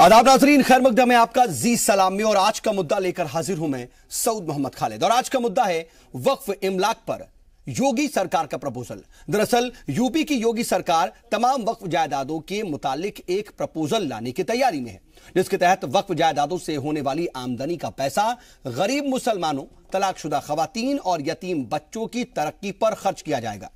आदाब नाजरीन, खैर मकदम है आपका जी सलाम में। और आज का मुद्दा लेकर हाजिर हूं मैं सऊद मोहम्मद खालिद। और आज का मुद्दा है वक्फ इमलाक पर योगी सरकार का प्रपोजल। दरअसल यूपी की योगी सरकार तमाम वक्फ जायदादों के मुतालिक एक प्रपोजल लाने की तैयारी में है, जिसके तहत वक्फ जायदादों से होने वाली आमदनी का पैसा गरीब मुसलमानों, तलाकशुदा खवातीन और यतीम बच्चों की तरक्की पर खर्च किया जाएगा।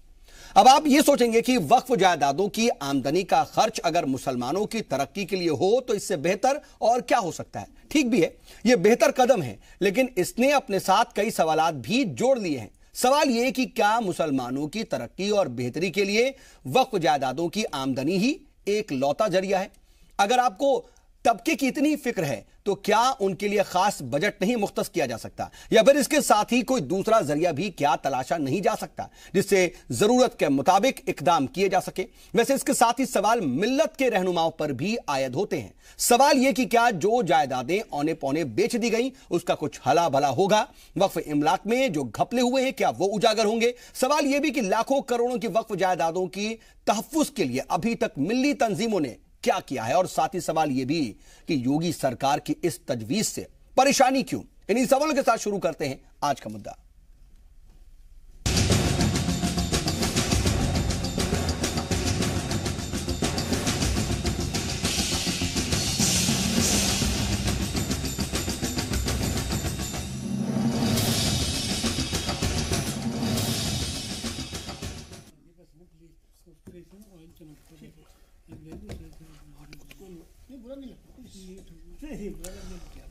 अब आप ये सोचेंगे कि वक्फ जायदादों की आमदनी का खर्च अगर मुसलमानों की तरक्की के लिए हो तो इससे बेहतर और क्या हो सकता है। ठीक भी है, यह बेहतर कदम है, लेकिन इसने अपने साथ कई सवालात भी जोड़ लिए हैं। सवाल यह कि क्या मुसलमानों की तरक्की और बेहतरी के लिए वक्फ जायदादों की आमदनी ही एक लौता जरिया है? अगर आपको तबके की इतनी फिक्र है तो क्या उनके लिए खास बजट नहीं मुख्तस किया जा सकता, या फिर इसके साथ ही कोई दूसरा जरिया भी क्या तलाशा नहीं जा सकता जिससे जरूरत के मुताबिक इकदाम किए जा सके? वैसे इसके साथ ही सवाल मिल्लत के रहनुमाओं पर भी आयद होते हैं। सवाल यह कि क्या जो जायदादें औने पौने बेच दी गई उसका कुछ हला भला होगा? वक्फ इमलाक में जो घपले हुए हैं क्या वो उजागर होंगे? सवाल यह भी कि लाखों करोड़ों की वक्फ जायदादों की तहफ्फुज के लिए अभी तक मिल्ली तंजीमों ने क्या किया है? और साथ ही सवाल यह भी कि योगी सरकार की इस तजवीज से परेशानी क्यों? इन्हीं सवालों के साथ शुरू करते हैं आज का मुद्दा।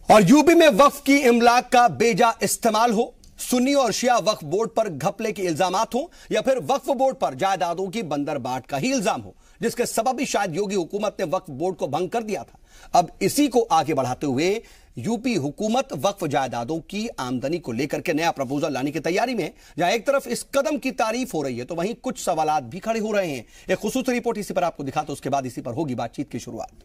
और यूपी में वक्फ की इमलाक का बेजा इस्तेमाल हो, सुन्नी और शिया वक्फ बोर्ड पर घपले के इल्जामात हो, या फिर वक्फ बोर्ड पर जायदादों की बंदरबाट का ही इल्जाम हो, जिसके सबब ही शायद योगी हुकूमत ने वक्फ बोर्ड को भंग कर दिया था। अब इसी को आगे बढ़ाते हुए यूपी हुकूमत वक्फ जायदादों की आमदनी को लेकर के नया प्रपोजल लाने की तैयारी में है। जहां एक तरफ इस कदम की तारीफ हो रही है तो वहीं कुछ सवालात भी खड़े हो रहे हैं। एक खुसूसी रिपोर्ट इसी पर आपको दिखाता हूं, उसके बाद इसी पर होगी बातचीत की शुरुआत।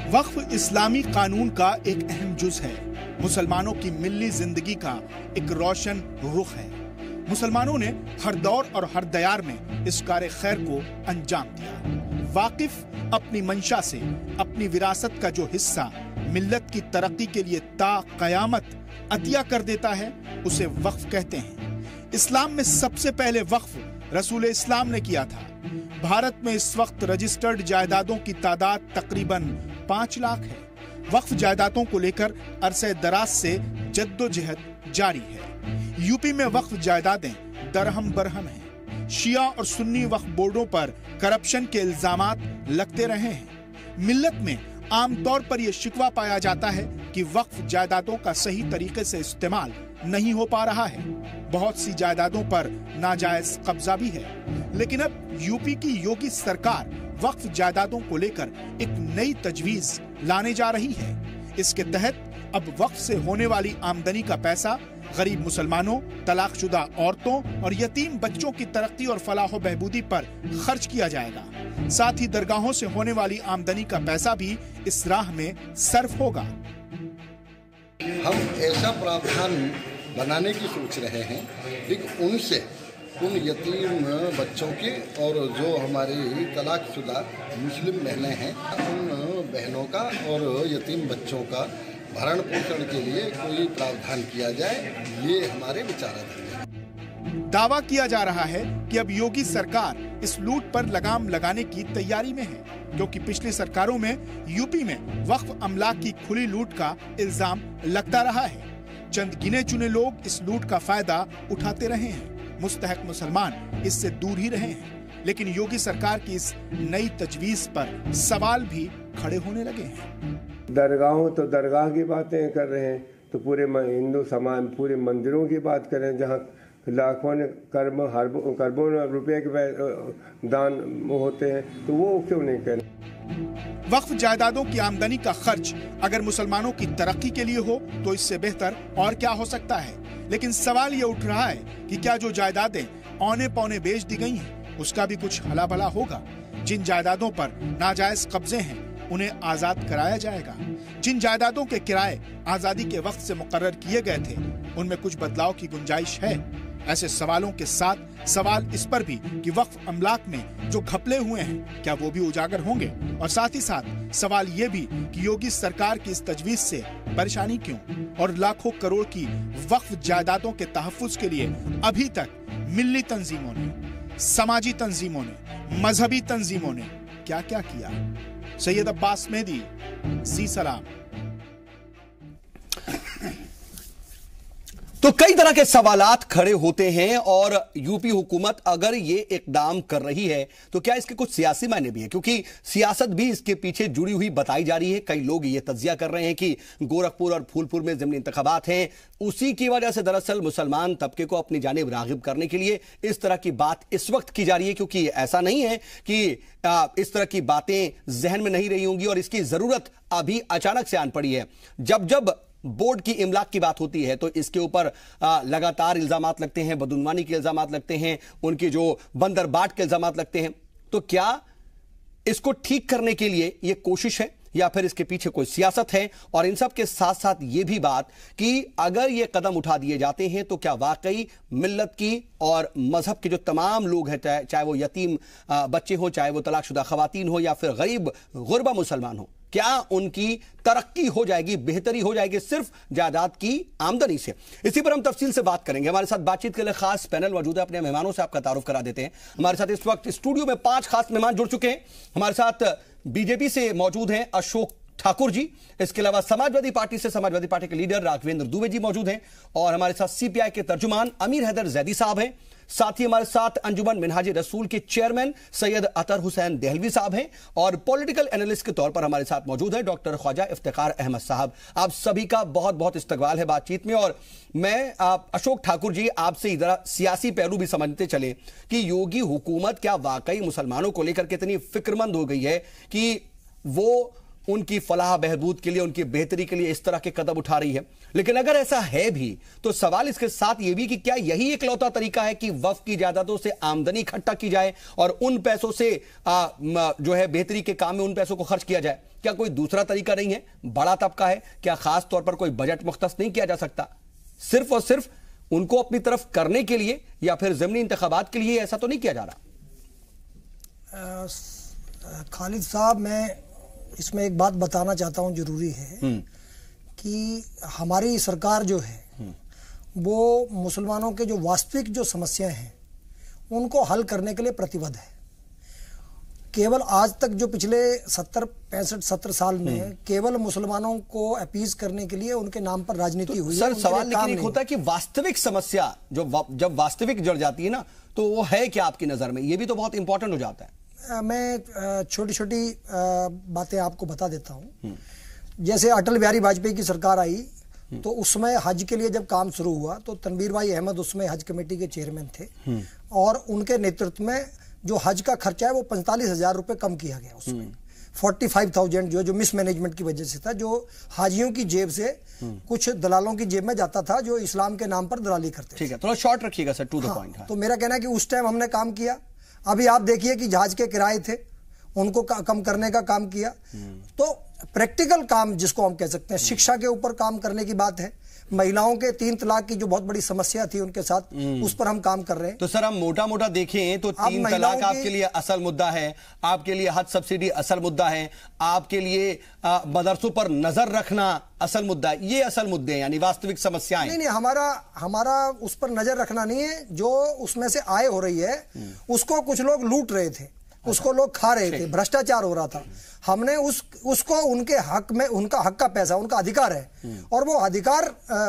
वक्फ इस्लामी कानून का एक अहम जुज है। मुसलमानों की मिल्ली जिंदगी का एक रोशन रुख है। मुसलमानों ने हर दौर और हर दयार में इस कार्य खैर को अंजाम दिया। वाकिफ अपनी मंशा से अपनी विरासत का जो हिस्सा मिल्लत की तरक्की के लिए ता कयामत अतिया कर देता है उसे वक्फ कहते हैं। इस्लाम में सबसे पहले वक्फ रसूल इस्लाम ने किया था। भारत में इस वक्त रजिस्टर्ड जायदादों की तादाद तकरीबन 5 लाख है। वक्फ जायदादों को लेकर अरसे दराज से जद्दोजहद जारी है। यूपी में वक्फ जायदादें दरहम बरहम हैं। शिया और सुन्नी वक्फ बोर्डों पर करप्शन के इल्जामात लगते रहे हैं। मिल्लत में आमतौर पर यह शिकवा पाया जाता है कि वक्फ जायदादों का सही तरीके से इस्तेमाल नहीं हो पा रहा है। बहुत सी जायदादों पर नाजायज कब्जा भी है। लेकिन अब यूपी की योगी सरकार वक्फ जायदादों को लेकर एक नई तजवीज लाने जा रही है। इसके तहत अब वक्फ से होने वाली आमदनी का पैसा गरीब मुसलमानों, तलाकशुदा औरतों और यतीम बच्चों की तरक्की और फलाह बहबूदी पर खर्च किया जाएगा। साथ ही दरगाहों से होने वाली आमदनी का पैसा भी इस राह में सर्फ होगा। हम ऐसा प्रावधान बनाने की सोच रहे हैं कि उन यतीम बच्चों के और जो हमारी तलाकशुदा मुस्लिम बहनें हैं उन बहनों का और यतीम बच्चों का भरण पोषण के लिए कोई प्रावधान किया जाए, ये हमारे विचाराधीन है। दावा किया जा रहा है कि अब योगी सरकार इस लूट पर लगाम लगाने की तैयारी में है, क्योंकि पिछली सरकारों में यूपी में वक्फ अमलाक की खुली लूट का इल्जाम लगता रहा है। चंद गिने चुने लोग इस लूट का फायदा उठाते रहे हैं। मुस्तहक मुसलमान इससे दूर ही रहे हैं। लेकिन योगी सरकार की इस नई तजवीज पर सवाल भी खड़े होने लगे हैं। दरगाहों तो दरगाह की बातें कर रहे हैं, तो पूरे हिंदू समाज पूरे मंदिरों की बात करें जहां लाखों खरबों रुपए के दान होते हैं, तो वो क्यों नहीं करें? वक्फ जायदादों की आमदनी का खर्च अगर मुसलमानों की तरक्की के लिए हो तो इससे बेहतर और क्या हो सकता है। लेकिन सवाल ये उठ रहा है कि क्या जो जायदादें औने पौने बेच दी गई हैं उसका भी कुछ हला भला होगा? जिन जायदादों पर नाजायज कब्जे हैं उन्हें आजाद कराया जाएगा। जिन जायदादों के किराए आजादी के वक्त से मुकर्रर किए गए थे उनमें कुछ बदलाव की गुंजाइश है। ऐसे सवालों के साथ सवाल इस पर भी कि वक्फ अमलाक में जो घपले हुए हैं क्या वो भी उजागर होंगे, और साथ ही साथ सवाल ये भी कि योगी सरकार की इस तजवीज से परेशानी क्यों, और लाखों करोड़ की वक्फ जायदादों के तहफ्फुज के लिए अभी तक मिल्ली तंजीमों ने, समाजी तंजीमों ने, मजहबी तंजीमों ने क्या क्या किया। सैयद अब्बास मेहदी, जी सलाम। तो कई तरह के सवालात खड़े होते हैं और यूपी हुकूमत अगर ये इकदाम कर रही है तो क्या इसके कुछ सियासी मायने भी है, क्योंकि सियासत भी इसके पीछे जुड़ी हुई बताई जा रही है। कई लोग ये तज्जिया कर रहे हैं कि गोरखपुर और फूलपुर में ज़िमनी इंतखाबात हैं, उसी की वजह से दरअसल मुसलमान तबके को अपनी जानिब रागिब करने के लिए इस तरह की बात इस वक्त की जा रही है, क्योंकि ऐसा नहीं है कि इस तरह की बातें जहन में नहीं रही होंगी और इसकी जरूरत अभी अचानक से आन पड़ी है। जब जब बोर्ड की इमलाक की बात होती है तो इसके ऊपर लगातार इल्जामात लगते हैं, बदुनवानी के इल्जामात लगते हैं, उनकी जो बंदरबाट के इल्जामात लगते हैं। तो क्या इसको ठीक करने के लिए यह कोशिश है या फिर इसके पीछे कोई सियासत है? और इन सब के साथ साथ यह भी बात कि अगर ये कदम उठा दिए जाते हैं तो क्या वाकई मिल्लत की और मजहब के जो तमाम लोग हैं, चाहे वो यतीम बच्चे हो, चाहे वो तलाकशुदा खवातीन हो या फिर गरीब गुरबा मुसलमान हो, क्या उनकी तरक्की हो जाएगी, बेहतरी हो जाएगी सिर्फ जायदाद की आमदनी से? इसी पर हम तफसील से बात करेंगे। हमारे साथ बातचीत के लिए खास पैनल मौजूद है। अपने मेहमानों से आपका तारुफ करा देते हैं। हमारे साथ इस वक्त स्टूडियो में 5 खास मेहमान जुड़ चुके हैं। हमारे साथ बीजेपी से मौजूद हैं अशोक ठाकुर जी, इसके अलावा समाजवादी पार्टी से समाजवादी पार्टी के लीडर राघवेंद्र दुबे जी मौजूद हैं, और हमारे साथ सीपीआई के तर्जुमान अमीर हैदर जैदी साहब हैं। साथ ही हमारे साथ अंजुमन मिनहाज रसूल के चेयरमैन सैयद अतर हुसैन देहलवी साहब हैं, और पॉलिटिकल एनालिस्ट के तौर पर हमारे साथ मौजूद हैं डॉक्टर ख्वाजा इफ्तिखार अहमद साहब। आप सभी का बहुत बहुत इस्तकबाल है बातचीत में। और मैं अशोक ठाकुर जी आपसे इधर सियासी पहलू भी समझते चले कि योगी हुकूमत क्या वाकई मुसलमानों को लेकर कितनी फिक्रमंद हो गई है कि वो उनकी फलाह बहबूद के लिए, उनकी बेहतरी के लिए इस तरह के कदम उठा रही है? लेकिन अगर ऐसा है भी तो सवाल इसके साथ यह भी कि क्या यही इकलौता तरीका है कि वक्फ की जायदादों से आमदनी इकट्ठा की जाए और उन पैसों से जो है बेहतरी के काम में उन पैसों को खर्च किया जाए? क्या कोई दूसरा तरीका नहीं है? बड़ा तबका है, क्या खास तौर पर कोई बजट मुख्तस नहीं किया जा सकता सिर्फ और सिर्फ उनको अपनी तरफ करने के लिए, या फिर ज़िमनी इंतखाबात के लिए? ऐसा तो नहीं किया जा रहा। खालिद साहब, मैं इसमें एक बात बताना चाहता हूं, जरूरी है कि हमारी सरकार जो है वो मुसलमानों के जो वास्तविक जो समस्याएं हैं उनको हल करने के लिए प्रतिबद्ध है। केवल आज तक जो पिछले 70 साल में केवल मुसलमानों को अपीज करने के लिए उनके नाम पर राजनीति हुई। सर, सवाल लेकिन एक होता है कि वास्तविक समस्या जब वास्तविक जड़ जाती है ना, तो वो है क्या आपकी नजर में? ये भी तो बहुत इंपॉर्टेंट हो जाता है। मैं छोटी छोटी बातें आपको बता देता हूं। जैसे अटल बिहारी वाजपेयी की सरकार आई तो उसमें हज के लिए जब काम शुरू हुआ तो तनवीर भाई अहमद उसमें हज कमेटी के चेयरमैन थे, और उनके नेतृत्व में जो हज का खर्चा है वो 45,000 रुपए कम किया गया। उसमें 45,000 जो मिसमैनेजमेंट की वजह से था, जो हाजियों की जेब से कुछ दलालों की जेब में जाता था जो इस्लाम के नाम पर दलाली करते। ठीक है, थोड़ा शॉर्ट रखिएगा सर, टू द पॉइंट। तो मेरा कहना है कि उस टाइम हमने काम किया। अभी आप देखिए कि जहाज के किराए थे उनको कम करने का काम किया। तो प्रैक्टिकल काम जिसको हम कह सकते हैं, शिक्षा के ऊपर काम करने की बात है। महिलाओं के 3 तलाक की जो बहुत बड़ी समस्या थी उनके साथ, उस पर हम काम कर रहे हैं। तो सर, हम मोटा मोटा देखें तो 3 तलाक आपके लिए असल मुद्दा है, आपके लिए हज सब्सिडी असल मुद्दा है, आपके लिए मदरसों पर नजर रखना असल मुद्दा है। ये असल मुद्दे हैं, यानी वास्तविक समस्याएं। नहीं, हमारा उस पर नजर रखना नहीं है। जो उसमें से आय हो रही है उसको कुछ लोग लूट रहे थे, उसको लोग खा रहे थे, भ्रष्टाचार हो रहा था। हमने उसको उनके हक में, उनका हक का पैसा, उनका अधिकार है, और वो अधिकार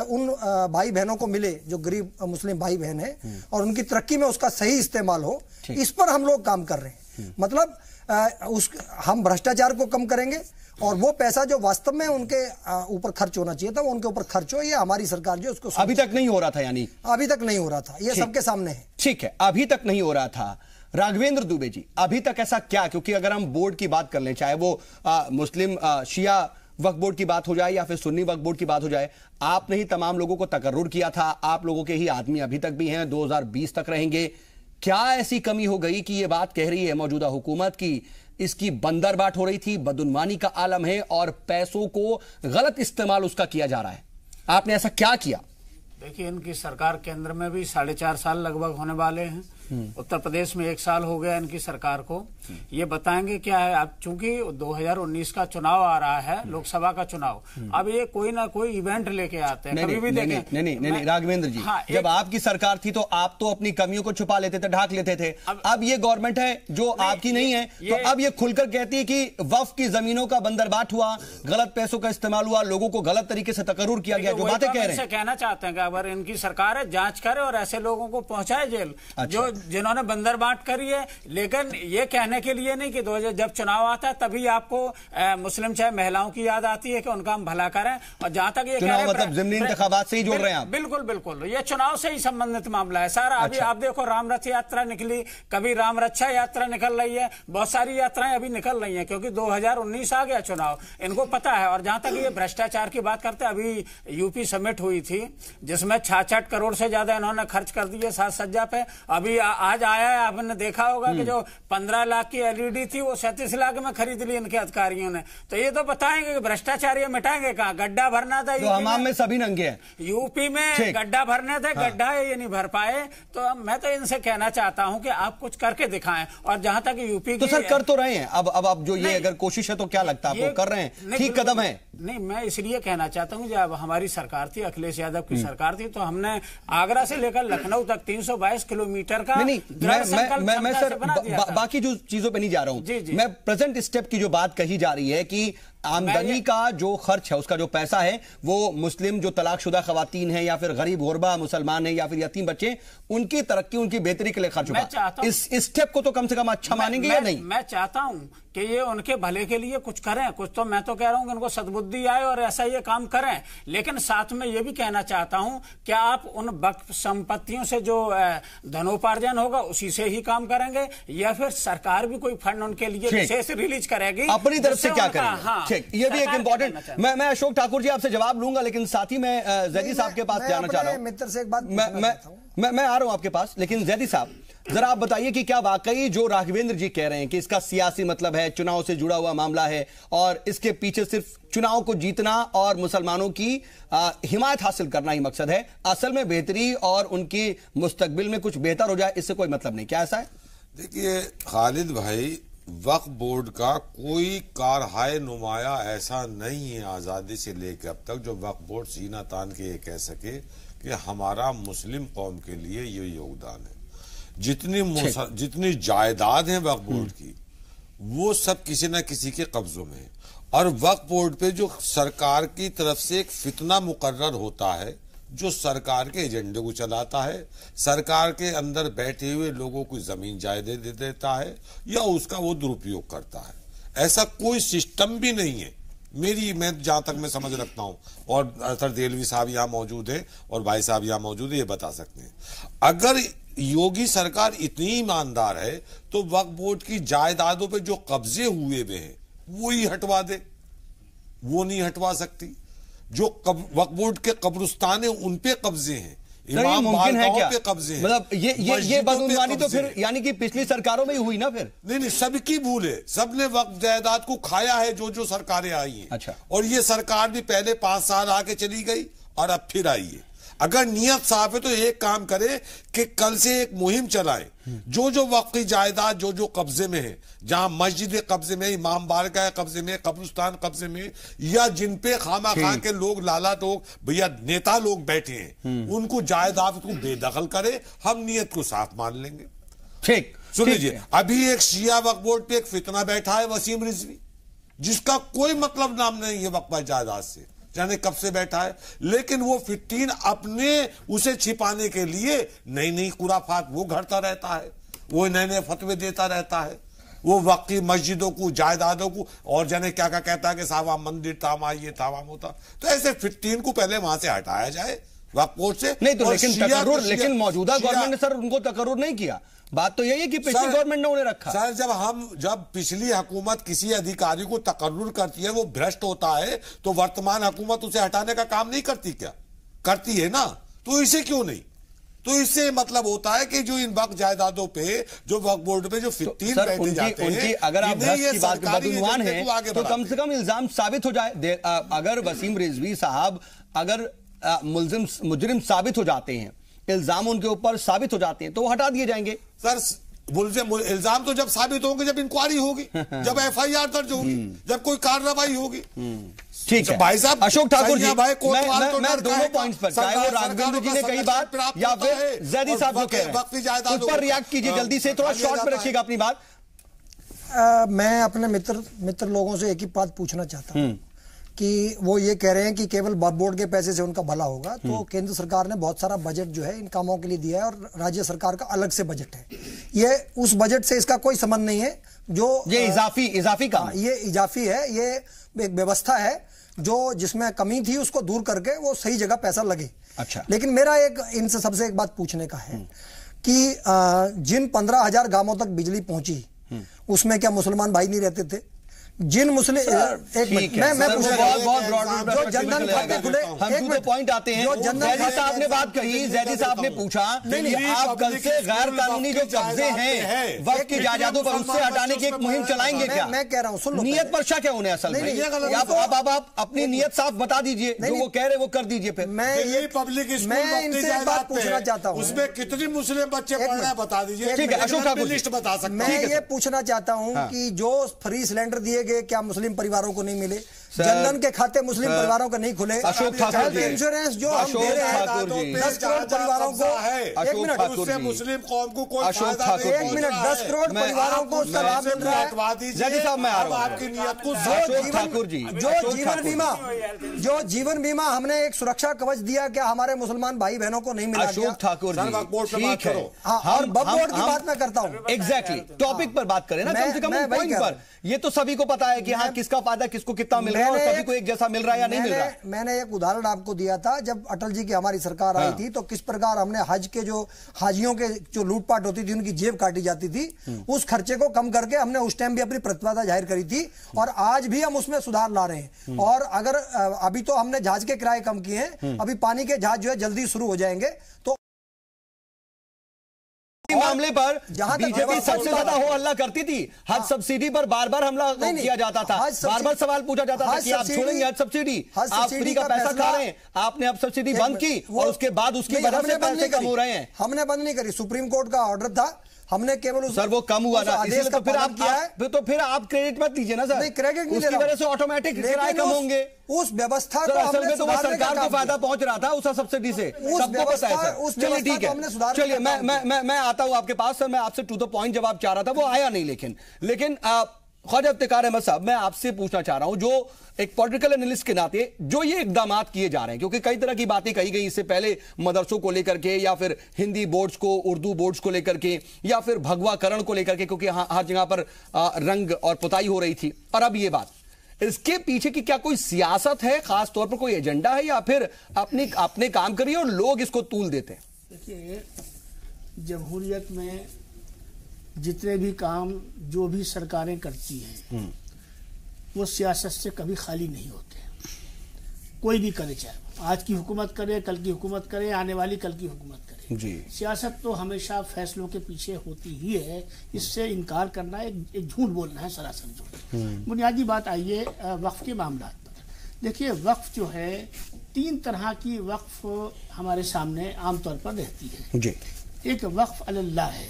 उन भाई बहनों को मिले जो गरीब मुस्लिम भाई बहन है, और उनकी तरक्की में उसका सही इस्तेमाल हो। इस पर हम लोग काम कर रहे हैं। मतलब हम भ्रष्टाचार को कम करेंगे और वो पैसा जो वास्तव में उनके ऊपर खर्च होना चाहिए था वो उनके ऊपर खर्च हो। ये हमारी सरकार जो उसको अभी तक नहीं हो रहा था, यानी अभी तक नहीं हो रहा था, ये सबके सामने है। ठीक है, अभी तक नहीं हो रहा था। राघवेंद्र दुबे जी, अभी तक ऐसा क्या? क्योंकि अगर हम बोर्ड की बात कर लें, चाहे वो मुस्लिम शिया वक्फ बोर्ड की बात हो जाए या फिर सुन्नी वक्फ बोर्ड की बात हो जाए, आपने ही तमाम लोगों को तकर्रुर किया था, आप लोगों के ही आदमी अभी तक भी हैं, 2020 तक रहेंगे। क्या ऐसी कमी हो गई कि ये बात कह रही है मौजूदा हुकूमत की इसकी बंदरबाट हो रही थी, बदुनवानी का आलम है और पैसों को गलत इस्तेमाल उसका किया जा रहा है? आपने ऐसा क्या किया? देखिए, इनकी सरकार केंद्र में भी 4.5 साल लगभग होने वाले हैं। उत्तर प्रदेश में 1 साल हो गया इनकी सरकार को। ये बताएंगे क्या है। अब चूंकि 2019 का चुनाव आ रहा है, लोकसभा का चुनाव, अब ये कोई ना कोई इवेंट लेके आते हैं। कभी भी देखें। नहीं राघवेंद्र जी, हाँ, जब आपकी सरकार थी तो आप तो अपनी कमियों को छुपा लेते थे, ढाक लेते थे। अब ये गवर्नमेंट है जो आपकी नहीं है, तो अब ये खुलकर कहती है कि वक्फ की जमीनों का बंदरबाट हुआ, गलत पैसों का इस्तेमाल हुआ, लोगों को गलत तरीके से तकर्रुर किया गया। जो बातें कह रहे हैं, कहना चाहते हैं कि अगर इनकी सरकार है, जांच करे और ऐसे लोगों को पहुंचाए जेल जो जिन्होंने बंदरबाट करी है। लेकिन ये कहने के लिए नहीं कि जब चुनाव आता है तभी आपको मुस्लिम चाहे महिलाओं की याद आती है कि उनका हम भला करें। और जहां तक ये चुनाव मतलब ज़िमनी इंतखाबात से ही जोड़ रहे हैं आप। बिल्कुल बिल्कुल, ये चुनाव से ही संबंधित मामला है सारा। अभी आप देखो, राम रथ यात्रा निकली, कभी राम रक्षा यात्रा निकल रही है, बहुत सारी यात्राएं अभी निकल रही हैं क्योंकि 2019 आ गया चुनाव, इनको पता है। और जहां तक ये भ्रष्टाचार की बात करते हैं, अभी यूपी समिट हुई थी जिसमें 66 करोड़ से ज्यादा इन्होंने खर्च कर दिए साज सज्जा पे। अभी आज आया है, आपने देखा होगा कि जो 15 लाख की एलईडी थी वो 37 लाख में खरीद ली इनके अधिकारियों ने। तो ये तो बताएंगे कि भ्रष्टाचार ये मिटाएंगे कहाँ। गड्ढा भरना था तो हमाम में सभी नंगे हैं, यूपी में गड्ढा भरने थे, गड्ढा ये नहीं भर पाए। तो मैं तो इनसे कहना चाहता हूं कि आप कुछ करके दिखाएं। और जहां तक यूपी तो सर कर तो रहे हैं, अब जो ये अगर कोशिश है तो क्या लगता है आपको कर रहे हैं, ठीक कदम है? नहीं, मैं इसलिए कहना चाहता हूं जब हमारी सरकार थी, अखिलेश यादव की सरकार थी, तो हमने आगरा से लेकर लखनऊ तक 322 किलोमीटर का मैं सर बाकी जो चीजों पे नहीं जा रहा हूं। मैं प्रेजेंट स्टेप की जो बात कही जा रही है कि आमदनी का जो खर्च है, उसका जो पैसा है, वो मुस्लिम जो तलाकशुदा खवातीन हैं या फिर गरीब गुरबा मुसलमान हैं या फिर यतीम बच्चे, उनकी तरक्की उनकी बेहतरी के लिए खर्च होगा। इस स्टेप को तो कम से कम अच्छा मानेंगे या नहीं? मैं चाहता हूं कि ये उनके भले के लिए कुछ करें, कुछ तो मैं तो कह रहा हूं कि उनको सद्बुद्धि आए और ऐसा ये काम करें। लेकिन साथ में ये भी कहना चाहता हूं कि आप उन वक्फ संपत्तियों से जो धनोपार्जन होगा उसी से ही काम करेंगे या फिर सरकार भी कोई फंड उनके लिए विशेष रिलीज करेगी अपनी तरफ से, क्या करेंगे? हाँ, ये भी एक इंपॉर्टेंट। मैं अशोक ठाकुर जी आपसे जवाब लूंगा, लेकिन साथ ही मैं जैदी साहब के पास जाना चाह रहा हूं। मित्र से एक बात मैं आ रहा हूं आपके पास, लेकिन जैदी साहब जरा आप बताइए कि क्या वाकई जो राघवेंद्र जी कह रहे हैं कि इसका सियासी मतलब है, चुनाव से जुड़ा हुआ मामला है और इसके पीछे सिर्फ चुनाव को जीतना और मुसलमानों की हिमायत हासिल करना ही मकसद है, असल में बेहतरी और उनकी मुस्तकबिल में कुछ बेहतर हो जाए, इससे कोई मतलब नहीं, क्या ऐसा है? देखिए खालिद भाई, वक्फ बोर्ड का कोई कारहाय नुमाया ऐसा नहीं है आज़ादी से लेकर अब तक जो वक्फ बोर्ड सीना तान के ये कह सके कि हमारा मुस्लिम कौम के लिए ये योगदान है। जितनी जायदाद है वक्फ बोर्ड की, वो सब किसी न किसी के कब्जों में है। और वक्फ बोर्ड पे जो सरकार की तरफ से एक फितना मुकर्रर होता है जो सरकार के एजेंडे को चलाता है, सरकार के अंदर बैठे हुए लोगों को जमीन जायदे दे देता है या उसका वो दुरुपयोग करता है, ऐसा कोई सिस्टम भी नहीं है। मैं जहां तक मैं समझ रखता हूं, और सर देलवी साहब यहाँ मौजूद है और भाई साहब यहाँ मौजूद है, ये बता सकते हैं। अगर योगी सरकार इतनी ईमानदार है तो वक्फ बोर्ड की जायदादों पे जो कब्जे हुए हुए हैं वो ही हटवा दे, वो नहीं हटवा सकती। जो वक्फ बोर्ड के कब्रिस्तान है उन पे कब्जे हैं, इमाम मुमकिन है क्या? पे कब्जे हैं। मतलब ये बदउनवानी तो फिर यानी कि पिछली सरकारों में ही हुई ना फिर? नहीं, सबकी भूल है, सबने वक्फ जायदाद को खाया है जो सरकारें आई हैं। अच्छा। और ये सरकार भी पहले 5 साल आके चली गई और अब फिर आई है। अगर नियत साफ है तो एक काम करे कि कल से एक मुहिम चलाए, जो वक्फ की जायदाद जो कब्जे में है, जहां मस्जिद कब्जे में, इमाम बारगाह कब्जे में, कब्रिस्तान कब्जे में, या जिन पे खामा खा के लोग लाला लोग भैया नेता लोग बैठे हैं, उनको जायदाद को बेदखल करे, हम नियत को साफ मान लेंगे। ठीक, सुन लीजिए, अभी एक शिया वक्फ बोर्ड पे एक फितना बैठा है वसीम रिजवी, जिसका कोई मतलब नाम नहीं है वक्फ जायदाद से, जाने कब से बैठा है, लेकिन वो 15 अपने उसे छिपाने के लिए नई नई खुराफात वो घड़ता रहता है, वो नए नए फतवे देता रहता है, वो वक्फ की मस्जिदों को, जायदादों को, और जाने क्या क्या कहता है कि साहब मंदिर तामा ये तावाम होता। तो ऐसे 15 को पहले वहां से हटाया जाए वक्फ बोर्ड से। नहीं तो लेकिन मौजूदा गवर्नमेंट ने सर उनको तकर्रुर नहीं किया। बात तो यही है कि पिछली गवर्नमेंट ने उन्हें रखा। सर जब पिछली हुकूमत किसी अधिकारी को तकर्रुर करती है, वो भ्रष्ट होता है, तो वर्तमान हुकूमत उसे हटाने का काम नहीं करती क्या? करती है ना, तो इसे क्यों नहीं? तो इससे मतलब होता है कि जो इन वक्फ जायदादों पे, जो वक्फ बोर्ड पे जो 15 बैठे जाते हैं, अगर आप भ्रष्ट की बात बदउनवान है तो कम से कम इल्जाम साबित हो जाए। अगर वसीम रिजवी साहब अगर मुजरिम साबित हो जाते हैं, इल्जाम उनके ऊपर साबित हो जाते हैं, तो वो हटा दिए जाएंगे। सर इल्जाम तो जब साबित होंगे, जब इंक्वायरी होगी, जब एफआईआर दर्ज होगी, जब कोई कार्रवाई होगी। ठीक है भाई साहब, अशोक ठाकुर जी, भाई मैं दोनों पॉइंट्स पर, चाहे वो राघवेंद्र जी ने कही बात या फिर जैदी साहब जो कह रहे हैं, उस पर रिएक्ट कीजिए जल्दी से, थोड़ा शॉर्ट में रखिएगा अपनी बात। मैं अपने मित्र लोगों से एक ही बात पूछना चाहता हूं कि वो ये कह रहे हैं कि केवल बोर्ड के पैसे से उनका भला होगा, तो केंद्र सरकार ने बहुत सारा बजट जो है इन कामों के लिए दिया है और राज्य सरकार का अलग से बजट है। ये उस बजट से इसका कोई संबंध नहीं है। जो ये इजाफी काम, ये इजाफी है, ये एक व्यवस्था है जो जिसमें कमी थी उसको दूर करके वो सही जगह पैसा लगे। अच्छा, लेकिन मेरा इनसे सबसे एक बात पूछने का है कि जिन 15,000 गांवों तक बिजली पहुंची उसमें क्या मुसलमान भाई नहीं रहते थे? जिन मुस्लिम एक मिनट मैं जो जनधन खाते खुले, हम तो पॉइंट आते हैं। जैदी साहब ने बात कही, जैदी साहब ने पूछा आप कल से गैर कानूनी जो कब्जे हैं वक्त की जायदादों पर, उससे हटाने की एक मुहिम चलाएंगे क्या? मैं कह रहा हूँ, सुन लो, नियत पर शक है उन्हें असल में। आप अपनी नियत साफ बता दीजिए, जो वो कह रहे वो कर दीजिए। फिर मैं पब्लिक मैं इनसे एक बात पूछना चाहता हूँ, उसमें कितने मुस्लिम बच्चे पढ़ रहे हैं बता दीजिए। ठीक है अशोक ठाकुर, लिस्ट बता सकते। मैं ये पूछना चाहता हूँ कि जो फ्री सिलेंडर दिए गए क्या मुस्लिम परिवारों को नहीं मिले? जनधन के खाते मुस्लिम परिवारों को नहीं खुले? अशोक ठाकुर जी, इंश्योरेंस जो हम दे रहे हैं 10 करोड़ परिवारों को, एक मिनट, उससे मुस्लिम कौम को कोई अशोक ठाकुर, एक मिनट, 10 करोड़ परिवारों को उसका लाभ मिल रहा है। जैदी साहब मैं आ रहा हूं, आपकी नियत को ठाकुर जी, जो जीवन बीमा हमने एक सुरक्षा कवच दिया, क्या हमारे मुसलमान भाई बहनों को नहीं मिला? अशोक ठाकुर जी, ठीक है, और वक्फ बोर्ड की बात मैं करता हूँ। एग्जैक्टली टॉपिक पर बात करें ना, कम से कम पॉइंट पर। ये तो सभी को पता है कि हाँ किसका फायदा किसको कितना मिल रहा है और सभी को एक जैसा मिल रहा है या नहीं मिल रहा है। मैंने एक उदाहरण आपको दिया था, जब अटल जी की हमारी सरकार आई थी तो किस प्रकार हमने हज के जो हाजियों के जो लूटपाट होती थी, उनकी जेब काटी जाती थी, उस खर्चे को कम करके हमने उस टाइम भी अपनी प्रतिबद्धता जाहिर करी थी और आज भी हम उसमें सुधार ला रहे हैं। और अगर अभी तो हमने जहाज के किराए कम किए हैं, अभी पानी के जहाज जो है जल्दी शुरू हो जाएंगे। तो मामले पर बीजेपी सबसे ज्यादा हो हल्ला करती थी। हज सब्सिडी पर बार बार हमला किया जाता था, बार बार सवाल पूछा जाता था कि आप छोड़ेंगे हज सब्सिडी, आप फ्री का पैसा खा रहे हैं, आपने अब सब्सिडी बंद की और उसके बाद उसकी वजह से पैसे कम हो रहे हैं। हमने बंद नहीं करी, सुप्रीम कोर्ट का ऑर्डर था, हमने केवल सर वो कम हुआ ना, इसलिए तो फिर आप किया है, तो फिर आप क्रेडिट मत लीजिए ना सर। नहीं, क्रेडिट नहीं, उसकी वजह से ऑटोमेटिक किराए कम होंगे। उस व्यवस्था को असल में तो वो सरकार को फायदा पहुंच रहा था उस सब्सिडी से, सबको पता है सर। चलिए ठीक है, चलिए मैं आता हूं आपके पास सर। मैं आपसे टू द पॉइंट जवाब चाह रहा था, वो आया नहीं। लेकिन ख्वाजा इफ्तिकार अहमद साहब, मैं आपसे पूछना चाह रहा हूं, जो एक पॉलिटिकल एनालिस्ट के नाते जो ये इकदाम किए जा रहे हैं, क्योंकि कई तरह की बातें कही गई इससे पहले, मदरसों को लेकर के या फिर हिंदी बोर्ड्स को, उर्दू बोर्ड्स को लेकर के या फिर भगवाकरण को लेकर के, क्योंकि हर जगह पर रंग और पुताई हो रही थी, और अब ये बात, इसके पीछे की क्या कोई सियासत है, खास तौर पर कोई एजेंडा है, या फिर अपने काम करिए और लोग इसको तूल देते हैं? देखिए, जमहूरियत में जितने भी काम जो भी सरकारें करती हैं वो सियासत से कभी खाली नहीं होते। कोई भी करे, चाहे आज की हुकूमत करे, कल की हुकूमत करे, आने वाली कल की हुकूमत करे, जी। सियासत तो हमेशा फैसलों के पीछे होती ही है। इससे इनकार करना एक झूठ बोलना है, सरासर झूठ। बुनियादी बात आइए वक्फ के मामला पर। देखिए, वक्फ जो है, 3 तरह की वक्फ हमारे सामने आमतौर पर रहती है जी। एक वक्फ अल्लाह है,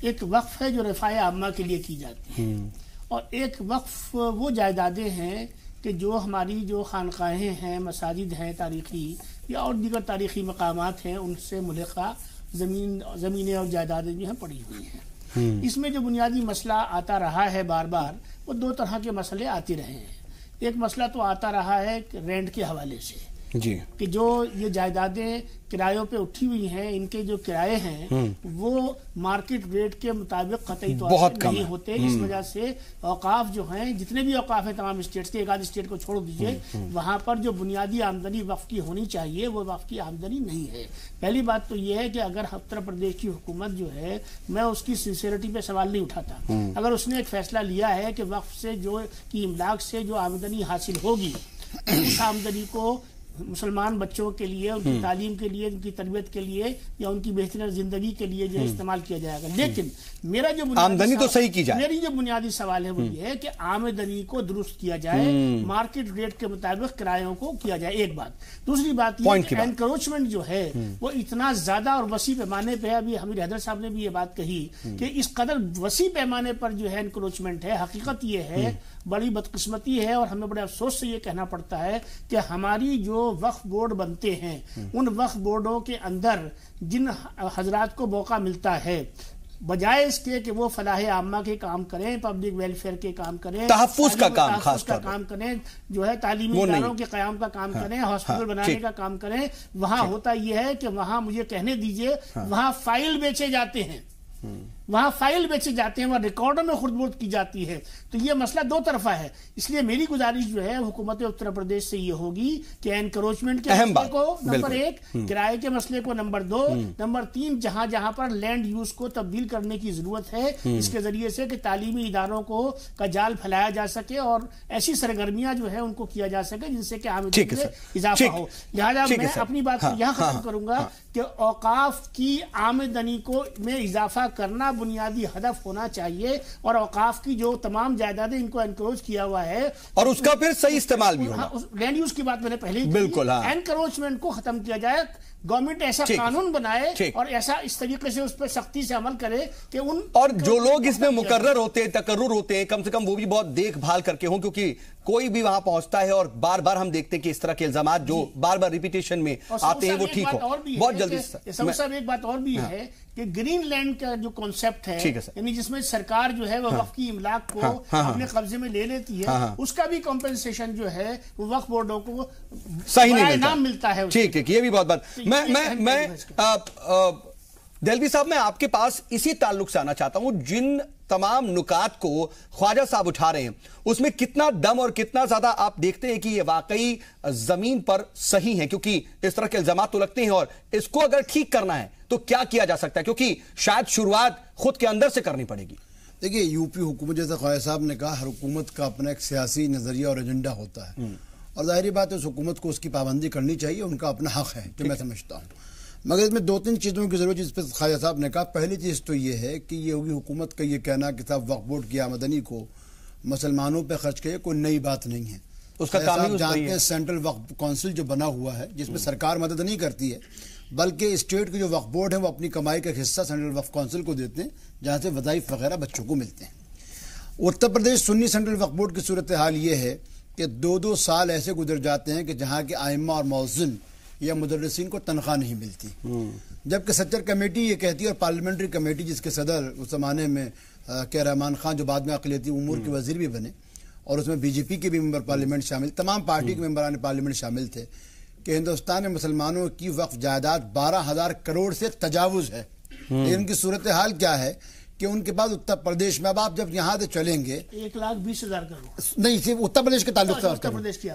एक वक्फ है जो रफ़ाए आम्मा के लिए की जाती है, और एक वक्फ वो जायदादें हैं कि जो हमारी जो खानकाहें हैं, मसाजिद हैं तारीखी, या और दीगर तारीखी मकामात हैं, उनसे मुल्हिक़ा ज़मीनें और जायदादें जो हैं पड़ी हुई हैं। इसमें जो बुनियादी मसला आता रहा है बार बार, वो 2 तरह के मसले आते रहे हैं। एक मसला तो आता रहा है रेंट के हवाले से जी, कि जो ये जायदादें किरायों पे उठी हुई हैं, इनके जो किराए हैं वो मार्केट रेट के मुताबिक कतई तौर पर नहीं होते। इस वजह से औकाफ जो हैं, जितने भी औकाफ हैं तमाम स्टेट्स के, एक आध स्टेट को छोड़ दीजिए, वहाँ पर जो बुनियादी आमदनी वक्फ की होनी चाहिए वो वक्फ की आमदनी नहीं है। पहली बात तो ये है कि अगर उत्तर प्रदेश की हुकूमत जो है, मैं उसकी सिंसियरिटी पे सवाल नहीं उठाता, अगर उसने एक फैसला लिया है कि वक्फ से जो की इमलाक से जो आमदनी हासिल होगी, उस आमदनी को मुसलमान बच्चों के लिए, उनकी तालीम के लिए, उनकी तरबियत के लिए या उनकी बेहतरीन जिंदगी के लिए जो इस्तेमाल किया जाएगा। लेकिन मेरा जो आमदनी तो सही की जाए, मेरी जो बुनियादी सवाल है वो ये है कि आमदनी को दुरुस्त किया जाए, मार्केट रेट के मुताबिक किरायों को किया जाए, एक बात। दूसरी बात ये कि एनक्रोचमेंट जो है वो इतना ज्यादा और वसी पैमाने पे, अभी हमीर हैदर साहब ने भी ये बात कही कि इस कदर वसी पैमाने पर जो है एनक्रोचमेंट है। हकीकत ये है, बड़ी बदकिस्मती है और हमें बड़े अफसोस से ये कहना पड़ता है कि हमारी जो वक्फ बोर्ड बनते हैं उन वक्फ बोर्डों के अंदर जिन हजरात को मौका मिलता है, बजाय इसके कि वो फलाह आम्मा के काम करें, पब्लिक वेलफेयर के काम करें, तहफ्फुज़ का काम करें, जो है तालीमी इदारों के क़याम का काम करें, हॉस्पिटल बनाने का काम करें, वहां होता यह है कि वहां, मुझे कहने दीजिए, वहां फाइल बेचे जाते हैं, वहां फाइल बेचे जाते हैं, वहां रिकॉर्डों में खुर्द-बुर्द की जाती है। तो ये मसला दो तरफा है। इसलिए मेरी गुजारिश जो है हुकूमत उत्तर प्रदेश से ये होगी कि एनक्रोचमेंट के मसले को नंबर 1, किराए के मसले को नंबर 2, नंबर 3 जहां जहां पर लैंड यूज को तब्दील करने की जरूरत है, इसके जरिए से कि तालीमी इदारों को का जाल फैलाया जा सके और ऐसी सरगर्मियां जो है उनको किया जा सके जिनसे कि आमदनी में इजाफा हो। लिहाजा मैं अपनी बात को यहां खत्म करूंगा कि औकाफ की आमदनी को में इजाफा करना बुनियादी हदफ होना चाहिए और औकाफ की जो तमाम जायदादें इनको एनक्रोच किया हुआ है और उसका फिर सही इस्तेमाल भी होगा। लैंड यूज की बात मैंने पहले ही बिल्कुल, एनक्रोचमेंट को खत्म किया जाए, गवर्नमेंट ऐसा कानून बनाए और ऐसा इस तरीके से उस पर सख्ती से अमल करे कि उन और जो लोग इसमें मुकर्रर होते हैं, तकर्रुर होते हैं, कम से कम वो भी बहुत देखभाल करके हों, क्योंकि कोई भी वहां पहुंचता है और बार बार हम देखते हैं कि इस तरह के इल्जामात जो बार बार रिपीटेशन में आते हैं वो ठीक हो। बहुत जल्दी साहब एक बात और भी है कि ग्रीन लैंड का जो कॉन्सेप्ट है, यानी जिसमें सरकार जो है वो वक्फ की इमलाक को अपने कब्जे में ले लेती है, उसका भी कॉम्पेंसेशन जो है वो वक्फ बोर्डों को सही नहीं मिलता है। ठीक है, ये भी बहुत बात। मैं देलवी साहब, मैं आपके पास इसी ताल्लुक से आना चाहता हूं। जिन तमाम नुकात को ख्वाजा साहब उठा रहे हैं उसमें कितना दम और कितना ज्यादा आप देखते हैं कि ये वाकई जमीन पर सही है, क्योंकि इस तरह के इल्जाम तो लगते हैं और इसको अगर ठीक करना है तो क्या किया जा सकता है, क्योंकि शायद शुरुआत खुद के अंदर से करनी पड़ेगी। देखिए, यूपी हुकूमत, जैसा ख्वाजा साहब ने कहा, हर हुकूमत का अपना एक सियासी नजरिया और एजेंडा होता है और जाहिर बात है उस हुकूमत को उसकी पाबंदी करनी चाहिए, उनका अपना हक है, जो मैं समझता हूँ। मगर इसमें 2-3 चीज़ों की जरूरत, जिस पर ख्वाजा साहब ने कहा। पहली चीज़ तो ये है कि ये होगी हुकूमत का ये कहना कि साहब वक्फ बोर्ड की आमदनी को मुसलमानों पर खर्च करे, कोई नई बात नहीं है। उसका काम ही जानते हैं, सेंट्रल वक्फ काउंसिल जो बना हुआ है, जिसमें सरकार मदद नहीं करती है, बल्कि स्टेट की जो वक्फ बोर्ड है वो अपनी कमाई का हिस्सा सेंट्रल वक्फ काउंसिल को देते हैं, जहाँ से वज़ाइफ वगैरह बच्चों को मिलते हैं। उत्तर प्रदेश सुन्नी सेंट्रल वक्फ बोर्ड की सूरत हाल ये है कि 2-2 साल ऐसे गुजर जाते हैं कि जहाँ के आइम्मा और मौज़िन या मुदर्रिसीन को तनख्वाह नहीं मिलती, जबकि सच्चर कमेटी ये कहती है और पार्लियामेंट्री कमेटी जिसके सदर उस जमाने में के रहमान खान, जो बाद में अक़लियती उमूर के वज़ीर भी बने, और उसमें बीजेपी के भी मेंबर पार्लियामेंट शामिल, तमाम पार्टी के मेंबरान पार्लियामेंट शामिल थे, कि हिंदुस्तान में मुसलमानों की वक्फ जायदाद 12,000 करोड़ से तजावुज़ है। लेकिन उनकी सूरत हाल क्या है कि उनके बाद उत्तर प्रदेश में, अब आप जब यहाँ से चलेंगे, 1,20,000 करोड़ नहीं, सिर्फ उत्तर प्रदेश के ताल्लुक से, उत्तर प्रदेश की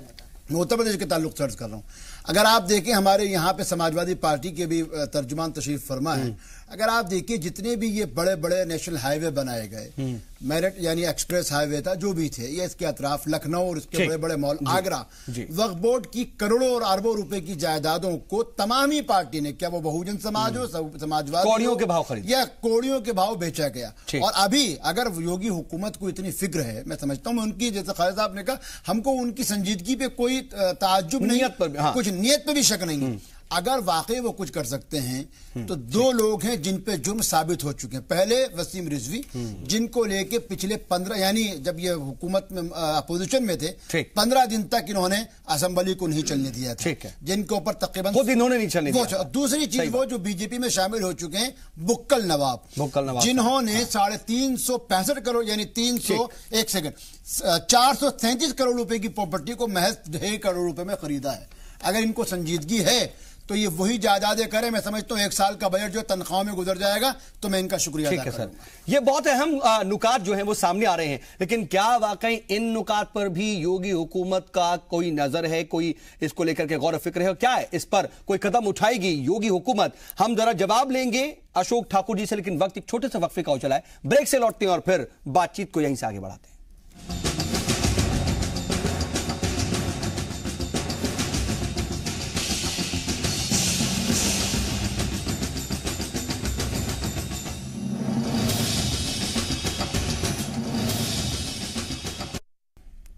मैं उत्तर प्रदेश के ताल्लुक सर्च कर रहा हूँ। अगर आप देखें, हमारे यहाँ पे समाजवादी पार्टी के भी तर्जुमान तशरीफ फरमा है, अगर आप देखिए जितने भी ये बड़े बड़े नेशनल हाईवे बनाए गए, मेरठ यानी एक्सप्रेस हाईवे था, जो भी थे, ये इसके अतराफ लखनऊ और इसके बड़े बड़े मॉल, आगरा, वक्फ बोर्ड की करोड़ों और अरबों रुपए की जायदादों को तमाम ही पार्टी ने, क्या वो बहुजन समाज हो, समाजवादी, कौड़ियों के भाव खरीद या कौड़ियों के भाव बेचा गया। और अभी अगर योगी हुकूमत को इतनी फिक्र है, मैं समझता हूँ उनकी, जैसे ख्वाजा साहब ने कहा, हमको उनकी संजीदगी पे कोई ताज्जुब नहीं, कुछ नियत पे भी शक नहीं है। अगर वाकई वो कुछ कर सकते हैं तो 2 लोग हैं जिन पे जुर्म साबित हो चुके हैं। पहले वसीम रिजवी, जिनको लेके पिछले 15, यानी जब ये हुकूमत में अपोजिशन में थे, 15 दिन तक इन्होंने असेंबली को नहीं चलने दिया था, जिनके ऊपर तकरीबन खुद इन्होंने नहीं चलने दिया। दूसरी चीज, वो जो बीजेपी में शामिल हो चुके हैं, बुक्कल नवाब, जिन्होंने 365 करोड़ यानी 437 करोड़ रुपए की प्रॉपर्टी को महज 1.5 करोड़ रुपए में खरीदा है। अगर इनको संजीदगी है तो ये वही जायदादें करें। मैं समझता हूँ 1 साल का बजट जो तनख्वाह में गुजर जाएगा, तो मैं इनका शुक्रिया अदा करूंगा। ये बहुत अहम नुकात जो हैं वो सामने आ रहे हैं, लेकिन क्या वाकई इन नुकात पर भी योगी हुकूमत का कोई नजर है, कोई इसको लेकर के गौर फिक्र है, क्या है इस पर कोई कदम उठाएगी योगी हुकूमत? हम जरा जवाब लेंगे अशोक ठाकुर जी से, लेकिन वक्त एक छोटे से वक्फे का हो चला है, ब्रेक से लौटते हैं और फिर बातचीत को यहीं से आगे बढ़ाते हैं।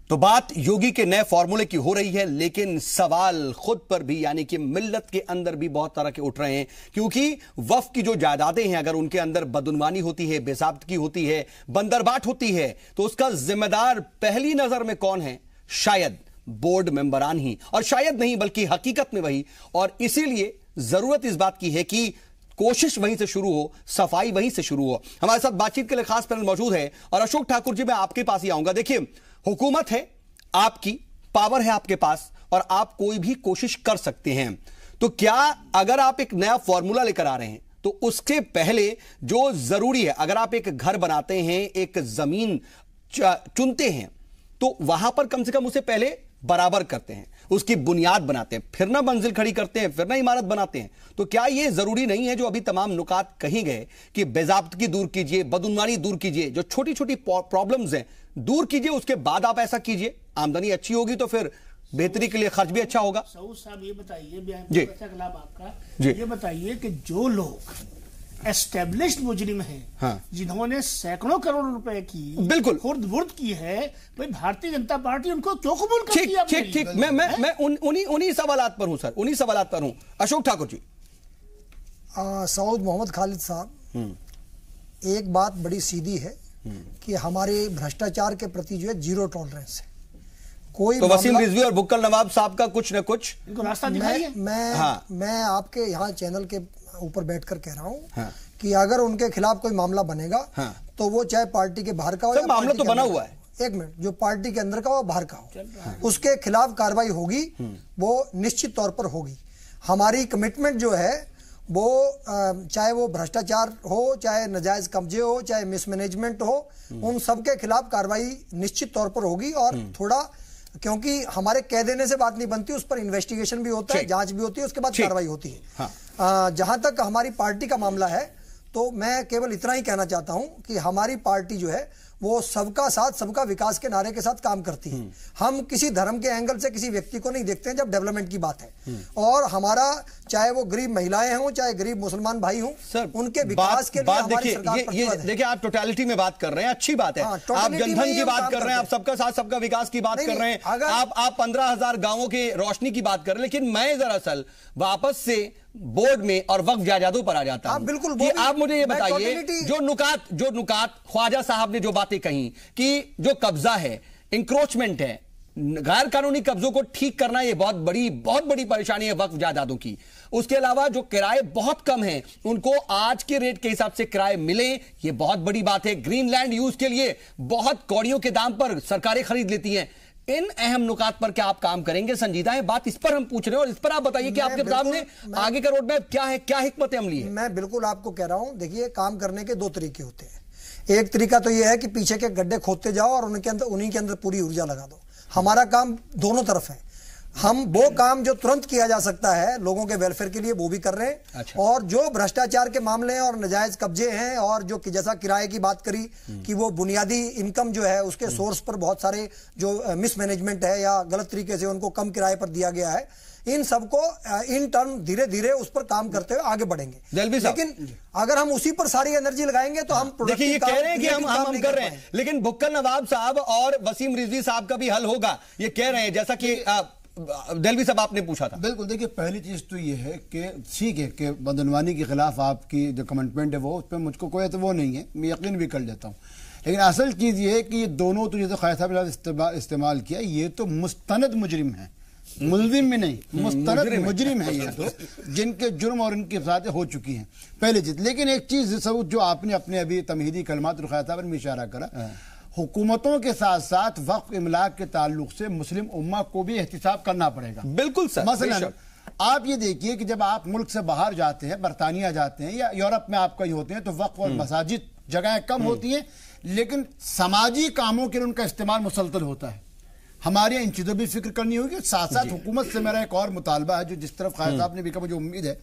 तो बात योगी के नए फॉर्मूले की हो रही है, लेकिन सवाल खुद पर भी यानी कि मिल्लत के अंदर भी बहुत तरह के उठ रहे हैं, क्योंकि वक्फ की जो जायदादें हैं अगर उनके अंदर बदउनवानी होती है, बेज़ाब्तगी होती है, बंदरबाट होती है, तो उसका जिम्मेदार पहली नजर में कौन है? शायद बोर्ड मेंबरान ही, और शायद नहीं बल्कि हकीकत में वही। और इसीलिए जरूरत इस बात की है कि कोशिश वहीं से शुरू हो, सफाई वहीं से शुरू हो। हमारे साथ बातचीत के लिए खास पैनल मौजूद है और अशोक ठाकुर जी, मैं आपके पास ही आऊंगा। देखिए, हुकूमत है आपकी, पावर है आपके पास और आप कोई भी कोशिश कर सकते हैं, तो क्या अगर आप एक नया फॉर्मूला लेकर आ रहे हैं तो उसके पहले जो जरूरी है, अगर आप एक घर बनाते हैं, एक जमीन चुनते हैं, तो वहां पर कम से कम उसे पहले बराबर करते हैं, उसकी बुनियाद बनाते हैं, फिर ना मंजिल खड़ी करते हैं, फिर ना इमारत बनाते हैं। तो क्या यह जरूरी नहीं है जो अभी तमाम नुकात कही गए कि बेज़ाब्तगी दूर कीजिए, बदउनवानी दूर कीजिए, जो छोटी छोटी प्रॉब्लम्स हैं दूर कीजिए, उसके बाद आप ऐसा कीजिए, आमदनी अच्छी होगी तो फिर बेहतरी के लिए खर्च भी अच्छा होगा। सऊद साहब ये बताइए, जी आपका ये बताइए कि जो लोग एस्टेब्लिश्ड मुजरिम हैं, हाँ, जिन्होंने सैकड़ों करोड़ रुपए की बिल्कुल खुर्द की है, भाई भारतीय जनता पार्टी उनको क्यों कबूल करती है? ठीक ठीक, मैं उन्हीं सवालात पर हूं सर, उन्हीं सवालात पर हूं। अशोक ठाकुर जी। सऊद मोहम्मद खालिद साहब, एक बात बड़ी सीधी है कि हमारे भ्रष्टाचार के प्रति जो है जीरो टॉलरेंस है। कोई तो वसीम रिजवी और बुक्कल नवाब साहब का कुछ न कुछ इनको रास्ता दिखाइए। मैं आपके यहाँ चैनल के ऊपर बैठकर कह रहा हूँ, हाँ, कि अगर उनके खिलाफ कोई मामला बनेगा, हाँ, तो वो चाहे पार्टी के बाहर का हो या मामला तो बना हुआ है, एक मिनट, जो पार्टी के अंदर का हो बाहर का हो, उसके खिलाफ कार्रवाई होगी, वो निश्चित तौर पर होगी। हमारी कमिटमेंट जो है वो चाहे वो भ्रष्टाचार हो, चाहे नाजायज कब्जे हो, चाहे मिसमैनेजमेंट हो, उन सबके खिलाफ कार्रवाई निश्चित तौर पर होगी। और थोड़ा, क्योंकि हमारे कह देने से बात नहीं बनती, उस पर इन्वेस्टिगेशन भी होता है, जांच भी होती है, उसके बाद कार्रवाई होती है। हाँ। जहां तक हमारी पार्टी का मामला है, तो मैं केवल इतना ही कहना चाहता हूं कि हमारी पार्टी जो है वो सबका साथ सबका विकास के नारे के साथ काम करती है। हम किसी धर्म के एंगल से किसी व्यक्ति को नहीं देखते हैं जब डेवलपमेंट की बात है। और हमारा चाहे वो गरीब महिलाएं हों, चाहे गरीब मुसलमान भाई हों, उनके विकास के लिए हमारी सरकार प्रतिबद्ध है। देखिए, आप टोटलिटी में बात कर रहे हैं, अच्छी बात है। आप जनधन की बात कर रहे हैं, आप सबका साथ सबका विकास की बात कर रहे हैं, आप 15,000 गांवों के रोशनी की बात कर रहे हैं, लेकिन मैं दरअसल वापस से बोर्ड में और वक्फ जायदादों पर आ जाता हूं। बिल्कुल, कि आप मुझे ये बताइए, जो नुकात ख्वाजा साहब ने जो बातें कही कि जो कब्जा है, इंक्रोचमेंट है, गैर कानूनी कब्जों को ठीक करना, ये बहुत बड़ी परेशानी है वक्फ जायदादों की। उसके अलावा जो किराए बहुत कम हैं, उनको आज के रेट के हिसाब से किराए मिले, ये बहुत बड़ी बात है। ग्रीन लैंड यूज के लिए बहुत कौड़ियों के दाम पर सरकारें खरीद लेती हैं। इन अहम नुकात पर क्या आप काम करेंगे? संजीदा है बात, इस पर हम पूछ रहे हैं और इस पर आप बताइए कि आपके सामने आगे का रोड मैप क्या है, क्या हिकमत अमली है? मैं बिल्कुल आपको कह रहा हूं, देखिए, काम करने के दो तरीके होते हैं। एक तरीका तो यह है कि पीछे के गड्ढे खोदते जाओ और उन्हीं के अंदर पूरी ऊर्जा लगा दो। हमारा काम दोनों तरफ है। हम वो काम जो तुरंत किया जा सकता है लोगों के वेलफेयर के लिए, वो भी कर रहे हैं। अच्छा। और जो भ्रष्टाचार के मामले हैं और नाजायज कब्जे हैं, और जो कि जैसा किराए की बात करी कि वो बुनियादी इनकम जो है उसके सोर्स पर बहुत सारे जो मिसमैनेजमेंट है या गलत तरीके से उनको कम किराए पर दिया गया है, इन सबको इन टर्म धीरे धीरे उस पर काम करते हुए आगे बढ़ेंगे। लेकिन अगर हम उसी पर सारी एनर्जी लगाएंगे तो हम देखिए, ये कह रहे हैं कि हम कर रहे हैं, लेकिन बुक्कल नवाब साहब और वसीम रिजवी साहब का भी हल होगा, ये कह रहे हैं, जैसा कि दिलवी साहब आपने पूछा था। बिल्कुल, देखिए, पहली चीज तो ये है कि ठीक है कि बदनवानी के खिलाफ आपकी जो कमिटमेंट है वो, उस पर मुझको कोई तो वो नहीं है, मैं यकीन भी कर लेता हूँ। लेकिन असल चीज ये है कि ये दोनों तो, जैसे खालिद साहब ने इस्तेमाल किया, ये तो मुस्तनद मुजरिम है, मुल्जिम में नहीं, मुस्तनद मुजरिम है ये तो, जिनके जुर्म और इनकी सज़ाएं हो चुकी हैं, पहली चीज। लेकिन एक चीज जो आपने अपने अभी तमहीदी कलमात खालिद साहब ने इशारा करा, हुकूमतों के साथ साथ वक्फ इमलाक के ताल्लुक से मुस्लिम उम्मा को भी एहतिसाब करना पड़ेगा। बिल्कुल सर। मसलन आप ये देखिए कि जब आप मुल्क से बाहर जाते हैं, बरतानिया जाते हैं या यूरोप में आप कहीं होते हैं, तो वक्फ और मसाजिद जगहें कम होती हैं, लेकिन समाजी कामों के लिए उनका इस्तेमाल मुसलसल होता है। हमारे यहाँ इन चीज़ों भी फिक्र करनी होगी। साथ साथ हुकूमत से मेरा एक और मुतालबा है, जो जिस तरफ खालिद साहब ने भी कहा, मुझे उम्मीद है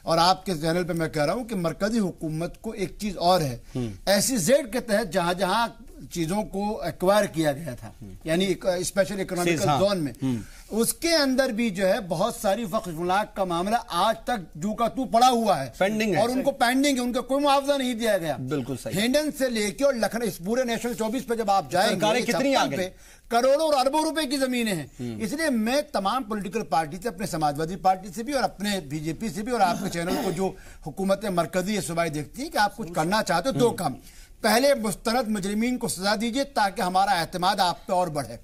और आपके चैनल पे मैं कह रहा हूं कि मरकजी हुकूमत को एक चीज और है, SEZ के तहत जहां जहां चीजों को एक्वायर किया गया था, यानी स्पेशल इकोनॉमिकल जोन में, उसके अंदर भी जो है बहुत सारी वक्फ इमलाक का मामला आज तक जू का तू पड़ा हुआ है, पेंडिंग है, और उनको पेंडिंग है, उनका कोई मुआवजा नहीं दिया गया। बिल्कुल सही। हिंडन से लेके और लखनऊ, इस पूरे नेशनल 24 पे जब आप जाएंगे, कितनी आ गई, करोड़ों और अरबों रुपए की जमीनें हैं। इसलिए मैं तमाम पॉलिटिकल पार्टी से, अपने समाजवादी पार्टी से भी और अपने बीजेपी से भी, और आपके चैनल को जो हुकूमत मरकजी या सूबाई देखती है कि आप कुछ करना चाहते हो, दो काम। पहले मुस्तरद मुजरिमीन को सजा दीजिए ताकि हमारा एतमाद आप पे और बढ़े।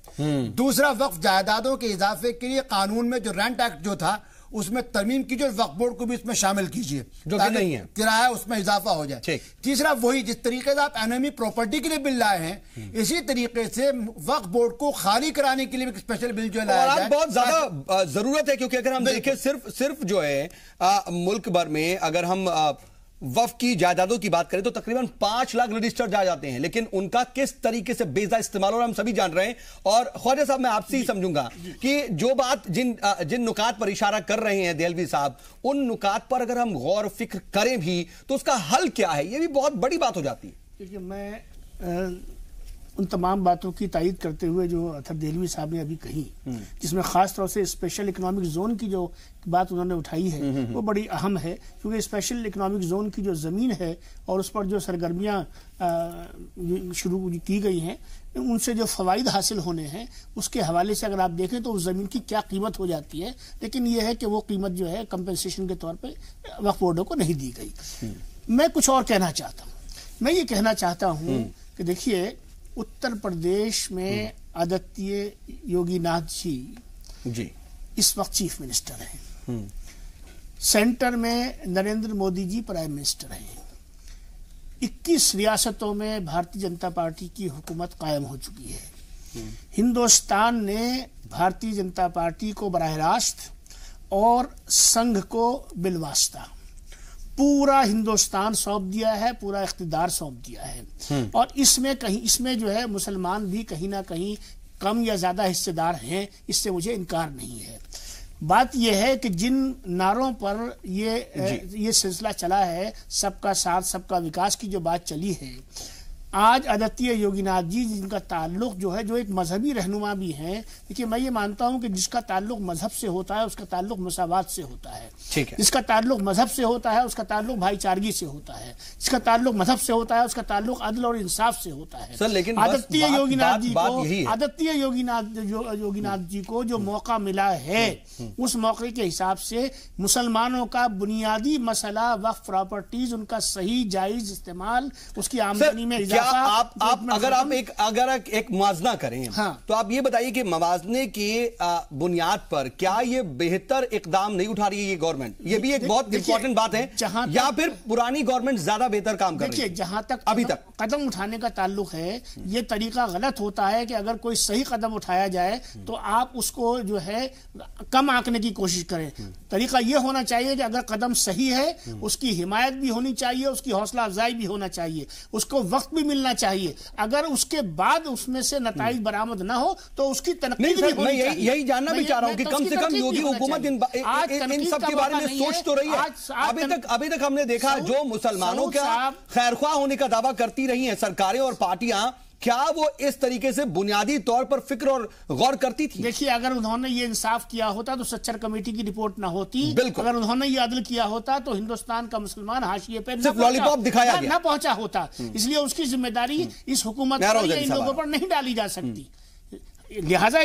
दूसरा, वक्फ जायदादों के इजाफे के लिए कानून में जो रेंट एक्ट जो था उसमें तरमीम कीजिए और वक्फ बोर्ड को भी इसमें शामिल कीजिए, जो कि नहीं है, किराया उसमें इजाफा हो जाए। तीसरा, वही जिस तरीके से आप एनएमई प्रॉपर्टी के लिए बिल लाए हैं, इसी तरीके से वक्फ बोर्ड को खाली कराने के लिए स्पेशल बिल जो लाया जाए। बहुत ज्यादा जरूरत है, क्योंकि अगर हम देखें सिर्फ जो है मुल्क भर में अगर हम वक्फ की जायदादों की बात करें तो तकरीबन 5 लाख रजिस्टर जा जाते हैं, लेकिन उनका किस तरीके से बेजा इस्तेमाल हो रहा है हम सभी जान रहे हैं। और ख्वाजा साहब, मैं आपसे ही समझूंगा कि जो बात जिन नुकात पर इशारा कर रहे हैं देहलवी साहब, उन नुकात पर अगर हम गौर फिक्र करें भी तो उसका हल क्या है, ये भी बहुत बड़ी बात हो जाती है। देखिए, मैं उन तमाम बातों की तायीद करते हुए जो अतर देहलवी साहब ने अभी कही, जिसमें खास तौर से स्पेशल इकोनॉमिक जोन की जो बात उन्होंने उठाई है वो बड़ी अहम है, क्योंकि स्पेशल इकोनॉमिक जोन की जो ज़मीन है और उस पर जो सरगर्मियाँ शुरू की गई हैं, उनसे जो फ़वाइद हासिल होने हैं उसके हवाले से अगर आप देखें तो उस ज़मीन की क्या कीमत हो जाती है, लेकिन यह है कि वो कीमत जो है कंपनसेशन के तौर पर वक्फ बोर्डों को नहीं दी गई। मैं कुछ और कहना चाहता हूँ। मैं ये कहना चाहता हूँ कि देखिए, उत्तर प्रदेश में आदित्य योगीनाथ जी इस वक्त चीफ मिनिस्टर हैं, सेंटर में नरेंद्र मोदी जी प्राइम मिनिस्टर हैं, 21 रियासतों में भारतीय जनता पार्टी की हुकूमत कायम हो चुकी है। हिंदुस्तान ने भारतीय जनता पार्टी को बराह रास्त और संघ को बिलवास्ता पूरा हिंदुस्तान सौंप दिया है, पूरा इख्तिदार सौंप दिया है। और इसमें जो है मुसलमान भी कहीं ना कहीं कम या ज्यादा हिस्सेदार हैं, इससे मुझे इनकार नहीं है। बात यह है कि जिन नारों पर ये सिलसिला चला है, सबका साथ सबका विकास की जो बात चली है, आज आदित्य योगीनाथ जी जिनका ताल्लुक जो है, जो एक मजहबी रहनुमा भी हैं, देखिए मैं ये मानता हूं कि जिसका ताल्लुक मजहब से होता है उसका ताल्लुक मसावात से होता है, ठीक है। जिसका ताल्लुक मजहब से होता है उसका ताल्लुक भाईचारगी से होता है, जिसका ताल्लुक मजहब से होता है उसका ताल्लुक अदल और इंसाफ से होता है। सर, लेकिन आदित्य योगीनाथ जी को जो मौका मिला है, उस मौके के हिसाब से मुसलमानों का बुनियादी मसला वक्फ प्रॉपर्टीज, उनका सही जायज इस्तेमाल, उसकी आमदनी में अगर एक मुआवजा करें, हाँ, तो आप ये बताइए कि मुआवजे की बुनियाद पर क्या ये बेहतर इकदाम नहीं उठा रही है ये गवर्नमेंट? ये भी एक बहुत इंपॉर्टेंट बात है, या फिर पुरानी गवर्नमेंट ज्यादा बेहतर काम कर रही है? जहां तक अभी तक कदम उठाने का ताल्लुक है, ये तरीका गलत होता है कि अगर कोई सही कदम उठाया जाए तो आप उसको जो है कम आंकने की कोशिश करें। तरीका यह होना चाहिए कि अगर कदम सही है उसकी हिमायत भी होनी चाहिए, उसकी हौसला अफजाई भी होना चाहिए, उसको वक्त भी मिलना चाहिए। अगर उसके बाद उसमें से नताइज बरामद ना हो तो उसकी तनकीद भी होनी चाहिए। यही जानना भी चाह रहा हूं कि कम से कम योगी हुकूमत इन सब के बारे में सोच तो रही है। अभी तक हमने देखा जो मुसलमानों का खैरख्वाह होने का दावा करती रही हैं सरकारें और पार्टियां, क्या वो इस तरीके से बुनियादी तौर पर फिक्र और गौर करती थी? देखिए, अगर उन्होंने ये इंसाफ किया होता तो सच्चर कमेटी की रिपोर्ट ना होती। अगर उन्होंने ये अदल किया होता तो हिंदुस्तान का मुसलमान हाशिए पे लॉलीपॉप दिखाया ना पहुंचा होता। इसलिए उसकी जिम्मेदारी इस हुकूमत पर, इन लोगों पर नहीं डाली जा सकती। लिहाजा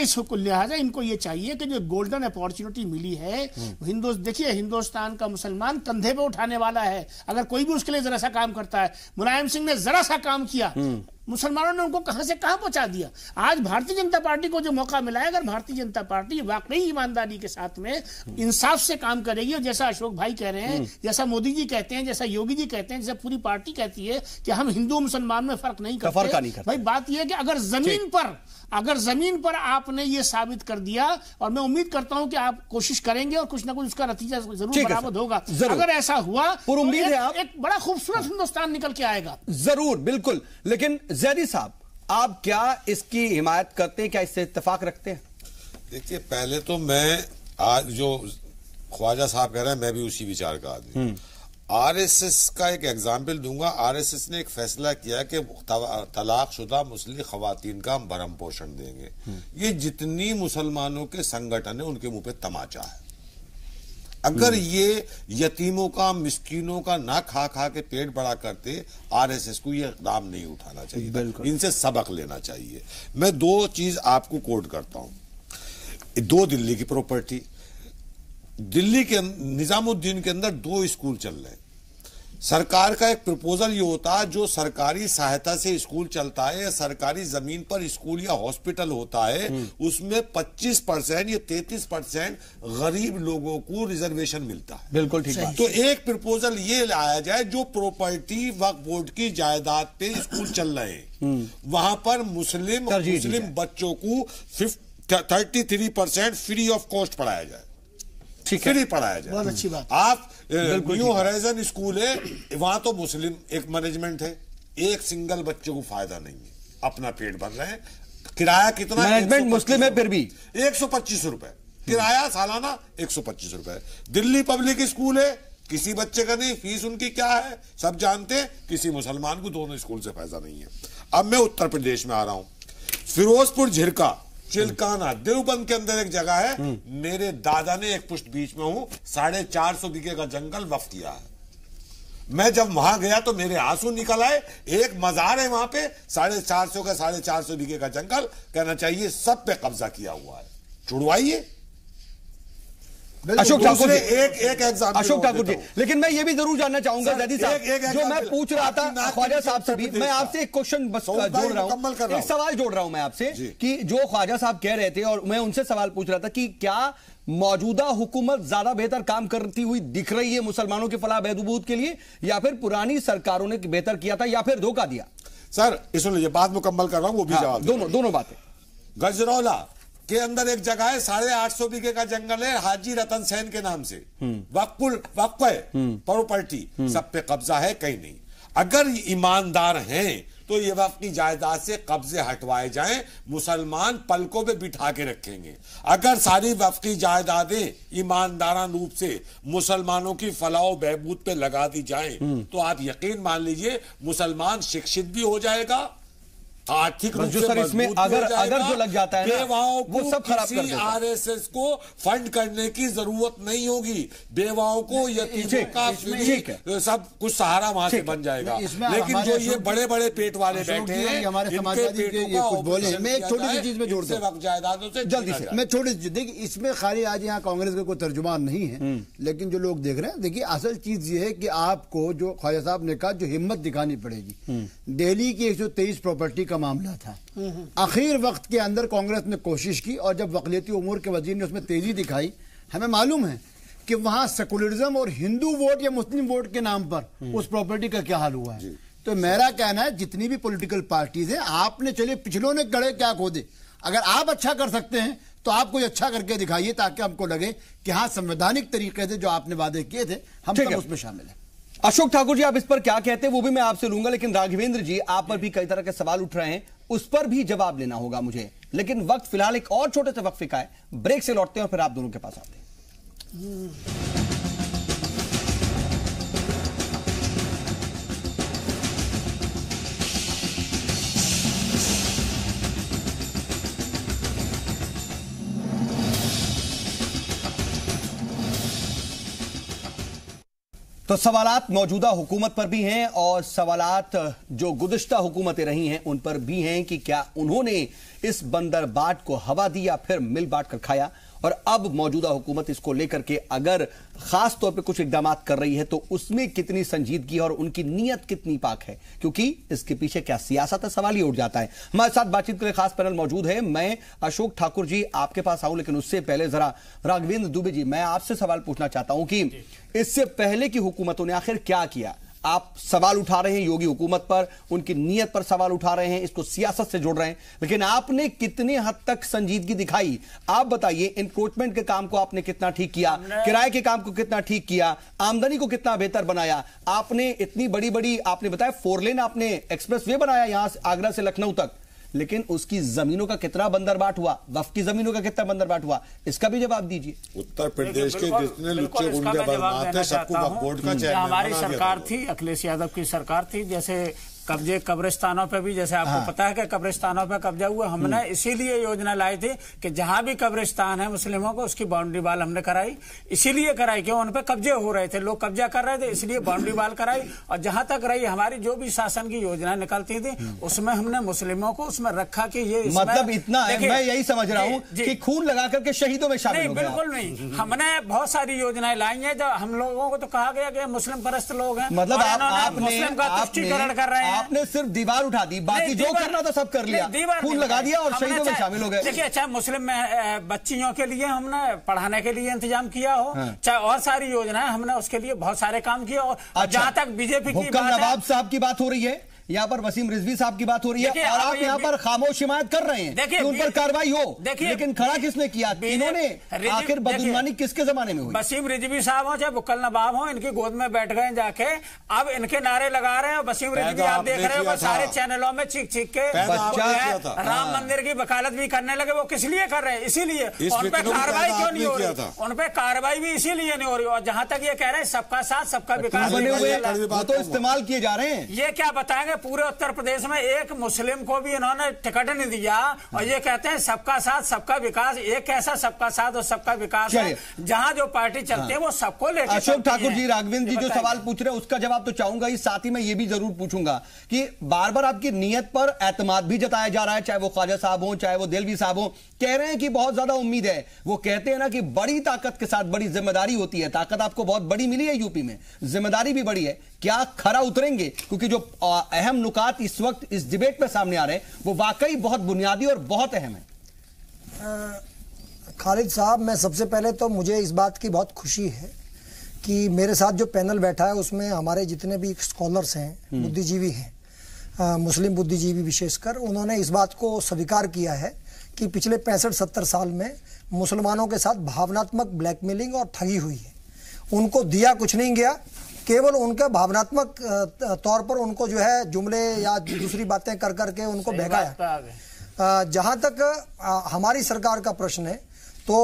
इनको ये चाहिए कि जो गोल्डन अपॉर्चुनिटी मिली है, देखिए हिंदुस्तान का मुसलमान कंधे पे उठाने वाला है। अगर कोई भी उसके लिए जरा सा काम करता है, मुलायम सिंह ने जरा सा काम किया, मुसलमानों ने उनको कहां से कहां पहुंचा दिया। आज भारतीय जनता पार्टी को जो मौका मिला है, अगर भारतीय जनता पार्टी वाकई ईमानदारी के साथ में इंसाफ से काम करेगी, और जैसा अशोक भाई कह रहे हैं, जैसा मोदी जी कहते हैं, जैसा योगी जी कहते हैं, जैसा पूरी पार्टी कहती है कि हम हिंदू मुसलमान में फर्क नहीं करते, भाई बात यह है कि अगर जमीन पर आपने ये साबित कर दिया, और मैं उम्मीद करता हूं कि आप कोशिश करेंगे और कुछ ना कुछ उसका नतीजा जरूर बरामद होगा। अगर ऐसा हुआ तो उम्मीद है एक बड़ा खूबसूरत हिंदुस्तान निकल के आएगा। जरूर, बिल्कुल। लेकिन ज़ैदी साहब, आप क्या इसकी हिमायत करते हैं, क्या इससे इत्तेफाक रखते हैं? देखिए, पहले तो मैं आज जो ख्वाजा साहब कह रहे हैं, मैं भी उसी विचार का आदमी। आरएसएस का एक एग्जाम्पल दूंगा। आरएसएस ने एक फैसला किया कि तलाकशुदा मुस्लिम खवातीन का हम भरण पोषण देंगे। ये जितनी मुसलमानों के संगठन है उनके मुंह पे तमाचा है। अगर ये यतीमों का, मिस्कीनों का ना खा खा के पेट बड़ा करते, आरएसएस को ये इक़दाम नहीं उठाना चाहिए, इनसे सबक लेना चाहिए। मैं दो चीज आपको कोट करता हूं। दो दिल्ली की प्रॉपर्टी, दिल्ली के निजामुद्दीन के अंदर 2 स्कूल चल रहे हैं। सरकार का एक प्रपोजल ये होता है, जो सरकारी सहायता से स्कूल चलता है या सरकारी जमीन पर स्कूल या हॉस्पिटल होता है, उसमें 25% या 33% गरीब लोगों को रिजर्वेशन मिलता है। बिल्कुल ठीक है। तो एक प्रपोजल ये लाया जाए, जो प्रॉपर्टी वक्फ बोर्ड की जायदाद पे स्कूल चल रहे हैं, वहां पर मुस्लिम बच्चों को 33% फ्री ऑफ कॉस्ट पढ़ाया जाए, फ्री पढ़ाया जाए। बहुत अच्छी बात। आप न्यू हॉराइजन स्कूल है, वहां तो मुस्लिम एक मैनेजमेंट है, एक सिंगल बच्चे को फायदा नहीं है, अपना पेट भर रहे हैं। किराया कितना? मैनेजमेंट मुस्लिम है फिर भी 125 रुपए किराया सालाना, 125 रुपए। दिल्ली पब्लिक स्कूल है, किसी बच्चे का नहीं, फीस उनकी क्या है सब जानते हैं, किसी मुसलमान को दोनों स्कूल से फायदा नहीं है। अब मैं उत्तर प्रदेश में आ रहा हूं, फिरोजपुर झिरका चिल्काना देवबंद के अंदर एक जगह है, मेरे दादा ने एक पुष्ट बीच में हूं 450 बीघे का जंगल वक्फ किया है। मैं जब वहां गया तो मेरे आंसू निकल आए। एक मजार है वहां पे, 450 बीघे का जंगल, कहना चाहिए सब पे कब्जा किया हुआ है, छुड़वाइए। अशोक ठाकुर जी, एक एग्जाम्पल अशोक ठाकुर जी, लेकिन मैं ये भी जरूर जानना चाहूंगा जैदी साहब, जो मैं पूछ रहा था ख्वाजा साहब से भी, मैं आपसे एक क्वेश्चन बस जोड़ रहा हूं, एक सवाल जोड़ रहा हूं मैं आपसे कि जो ख्वाजा साहब कह रहे थे और मैं उनसे सवाल पूछ रहा था कि क्या मौजूदा हुकूमत ज्यादा बेहतर काम करती हुई दिख रही है मुसलमानों के फलाह बहबूद के लिए, या फिर पुरानी सरकारों ने बेहतर किया था, या फिर धोखा दिया? सर इसलिए बात मुकम्मल कर रहा हूं, वो भी जवाब। दोनों बातें। गजरौला के अंदर एक जगह है, 850 बीघे का जंगल है, हाजी रतन सेन के नाम से वक्फ है, प्रॉपर्टी सब पे कब्जा है, कहीं नहीं। अगर ईमानदार हैं तो ये वक्फ की जायदाद से कब्जे हटवाए जाएं, मुसलमान पलकों पे बिठा के रखेंगे। अगर सारी वक्फ की जायदादें ईमानदारान रूप से मुसलमानों की फलाह व बहबूद पे लगा दी जाएं, तो आप यकीन मान लीजिए मुसलमान शिक्षित भी हो जाएगा, आर्थिक रूप से इसमें अगर जो लग जाता है बेवाओं वो सब खराब कर देता है। आरएसएस को फंड करने की जरूरत नहीं होगी, बेवाओं को, यतीमों का फ्री सब कुछ सहारा वहां से बन जाएगा। लेकिन जो ये बड़े बड़े पेट वाले बैठे हैं, हमारे समाजवादी कुछ बोले, मैं एक छोटी सी चीज में जोड़ता हूं, जायदादों से जल्दी से मैं छोटी सी, देखिए इसमें खाली आज यहाँ कांग्रेस का कोई तर्जुमान नहीं है, लेकिन जो लोग देख रहे हैं, देखिए असल चीज ये है कि आपको जो ख्वाजा साहब ने कहा, जो हिम्मत दिखानी पड़ेगी। दिल्ली की 123 प्रॉपर्टी का मामला था, आखिर वक्त के अंदर कांग्रेस ने कोशिश की, और जब वकलियती उमूर के वजीर ने उसमें तेजी दिखाई, हमें मालूम है कि वहां सेकुलरिज्म और हिंदू वोट या मुस्लिम वोट के नाम पर उस प्रॉपर्टी का क्या हाल हुआ है। तो मेरा कहना है, जितनी भी पॉलिटिकल पार्टीज हैं, आपने चलिए पिछलों ने गड़े क्या खोदे, अगर आप अच्छा कर सकते हैं तो आप कुछ अच्छा करके दिखाइए, ताकि हमको लगे कि हाँ संवैधानिक तरीके से जो आपने वादे किए थे हम सब उसमें शामिल हैं। अशोक ठाकुर जी, आप इस पर क्या कहते हैं वो भी मैं आपसे लूंगा, लेकिन राघवेंद्र जी, आप पर भी कई तरह के सवाल उठ रहे हैं, उस पर भी जवाब लेना होगा मुझे। लेकिन वक्त फिलहाल एक और छोटे से वक्फे का है, ब्रेक से लौटते हैं और फिर आप दोनों के पास आते हैं। तो सवालात मौजूदा हुकूमत पर भी हैं और सवालात जो गुज़िश्ता हुकूमतें रही हैं उन पर भी हैं कि क्या उन्होंने इस बंदरबाट को हवा दी या फिर मिल बांट कर खाया। और अब मौजूदा हुकूमत इसको लेकर के अगर खास तौर पे कुछ इकदाम कर रही है तो उसमें कितनी संजीदगी और उनकी नीयत कितनी पाक है, क्योंकि इसके पीछे क्या सियासत है, सवाल ही उठ जाता है। हमारे साथ बातचीत के लिए खास पैनल मौजूद है। मैं अशोक ठाकुर जी आपके पास आऊं, लेकिन उससे पहले जरा राघवेंद्र दुबे जी, मैं आपसे सवाल पूछना चाहता हूं कि इससे पहले की हुकूमतों ने आखिर क्या किया। आप सवाल उठा रहे हैं योगी हुकूमत पर, उनकी नीयत पर सवाल उठा रहे हैं, इसको सियासत से जोड़ रहे हैं, लेकिन आपने कितने हद तक संजीदगी दिखाई? आप बताइए, इंक्रोचमेंट के काम को आपने कितना ठीक किया, किराए के काम को कितना ठीक किया, आमदनी को कितना बेहतर बनाया? आपने इतनी बड़ी बड़ी आपने बताया 4 लेन आपने एक्सप्रेस वे बनाया यहां से आगरा से लखनऊ तक, लेकिन उसकी जमीनों का कितना बंदरबाट हुआ, वक्फ की जमीनों का कितना बंदरबाट हुआ, इसका भी जवाब दीजिए। उत्तर प्रदेश के जितने लुच्चे गुंडे बदमाश थे सबको वक्फ बोर्ड का चेयरमैन हमारी सरकार थी, अखिलेश यादव की सरकार थी, जैसे कब्जे कब्रिस्तानों पे भी, जैसे आपको पता है कि कब्रिस्तानों पे कब्जा हुआ, हमने इसीलिए योजना लाई थी कि जहां भी कब्रिस्तान है मुस्लिमों को उसकी बाउंड्री वाल हमने कराई, इसीलिए कराई कि उन पे कब्जे हो रहे थे, लोग कब्जा कर रहे थे, इसलिए बाउंड्री वाल कराई। और जहां तक रही हमारी जो भी शासन की योजना निकलती थी उसमें हमने मुस्लिमों को उसमें रखा कि ये मतलब इतना है, मैं यही समझ रहा हूँ कि खून लगा करके शहीदों में शामिल हो गया। बिल्कुल नहीं, हमने बहुत सारी योजनाएं लाई हैं। जो हम लोगों को तो कहा गया कि मुस्लिम परस्त लोग हैं, मतलब मुस्लिम का तुष्टीकरण कर रहे हैं। आपने सिर्फ दीवार उठा दी, बाकी जो करना था सब कर लिया, खून लगा दिया और शहीदों में शामिल हो गए। देखिए, चाहे मुस्लिम बच्चियों के लिए हमने पढ़ाने के लिए इंतजाम किया हो, चाहे और सारी योजनाएं, हमने उसके लिए बहुत सारे काम किए। और जहां तक बीजेपी की बात है, नवाब साहब की बात हो रही है, यहाँ पर वसीम रिजवी साहब की बात हो रही है, और आप यहाँ पर खामोश हिमायत कर रहे हैं कि उन पर कार्रवाई हो। लेकिन खड़ा किसने किया, इन्होंने? आखिर बदजुबानी किसके जमाने में हुई? वसीम रिजवी साहब हो चाहे बुक्कल नवाब हो, इनकी गोद में बैठ गए जाके, अब इनके नारे लगा रहे हैं। वसीम रिजवी आप देख रहे हो सारे चैनलों में चीख चीख के राम मंदिर की वकालत भी करने लगे। वो किस लिए कर रहे हैं? इसीलिए। उन पर कार्रवाई क्यों नहीं हो रही? उन पर कार्रवाई भी इसीलिए नहीं हो रही। और जहां तक ये कह रहे हैं सबका साथ सबका विकास बने हुए वो तो इस्तेमाल किए जा रहे हैं। ये क्या बताएंगे? पूरे उत्तर प्रदेश में एक मुस्लिम को भी इन्होंने टिकट नहीं दिया और ये कहते हैं सबका साथ सबका विकास। एक कैसा सबका साथ और सबका विकास है? जहां जो पार्टी चलती है वो सबको लेकर। अशोक ठाकुर जी, राघवेंद्र जी जो सवाल पूछ रहे हैं उसका जवाब तो चाहूंगा ही, साथ ही मैं ये भी जरूर पूछूंगा कि बार बार आपकी नीयत पर एतमाद भी जताया जा रहा है, चाहे वो ख्वाजा साहब हो चाहे वो देलवी साहब हो, कह रहे हैं कि बहुत ज्यादा उम्मीद है। वो कहते हैं ना कि बड़ी ताकत के साथ बड़ी जिम्मेदारी होती है। ताकत आपको बहुत बड़ी मिली है यूपी में, जिम्मेदारी भी बड़ी है। क्या खरा उतरेंगे? क्योंकि जो अहम नुकात इस वक्त इस डिबेट में सामने आ रहे हैं वो वाकई बहुत बुनियादी और बहुत अहम है। खालिद साहब, मैं सबसे पहले तो मुझे इस बात की बहुत खुशी है कि मेरे साथ जो पैनल बैठा है उसमें हमारे जितने भी स्कॉलर्स हैं, बुद्धिजीवी हैं, मुस्लिम बुद्धिजीवी विशेषकर, उन्होंने इस बात को स्वीकार किया है कि पिछले 65-70 साल में मुसलमानों के साथ भावनात्मक ब्लैकमेलिंग और ठगी हुई है। उनको दिया कुछ नहीं गया, केवल उनके भावनात्मक तौर पर उनको जो है जुमले या दूसरी बातें कर करके उनको बहकाया। जहां तक हमारी सरकार का प्रश्न है तो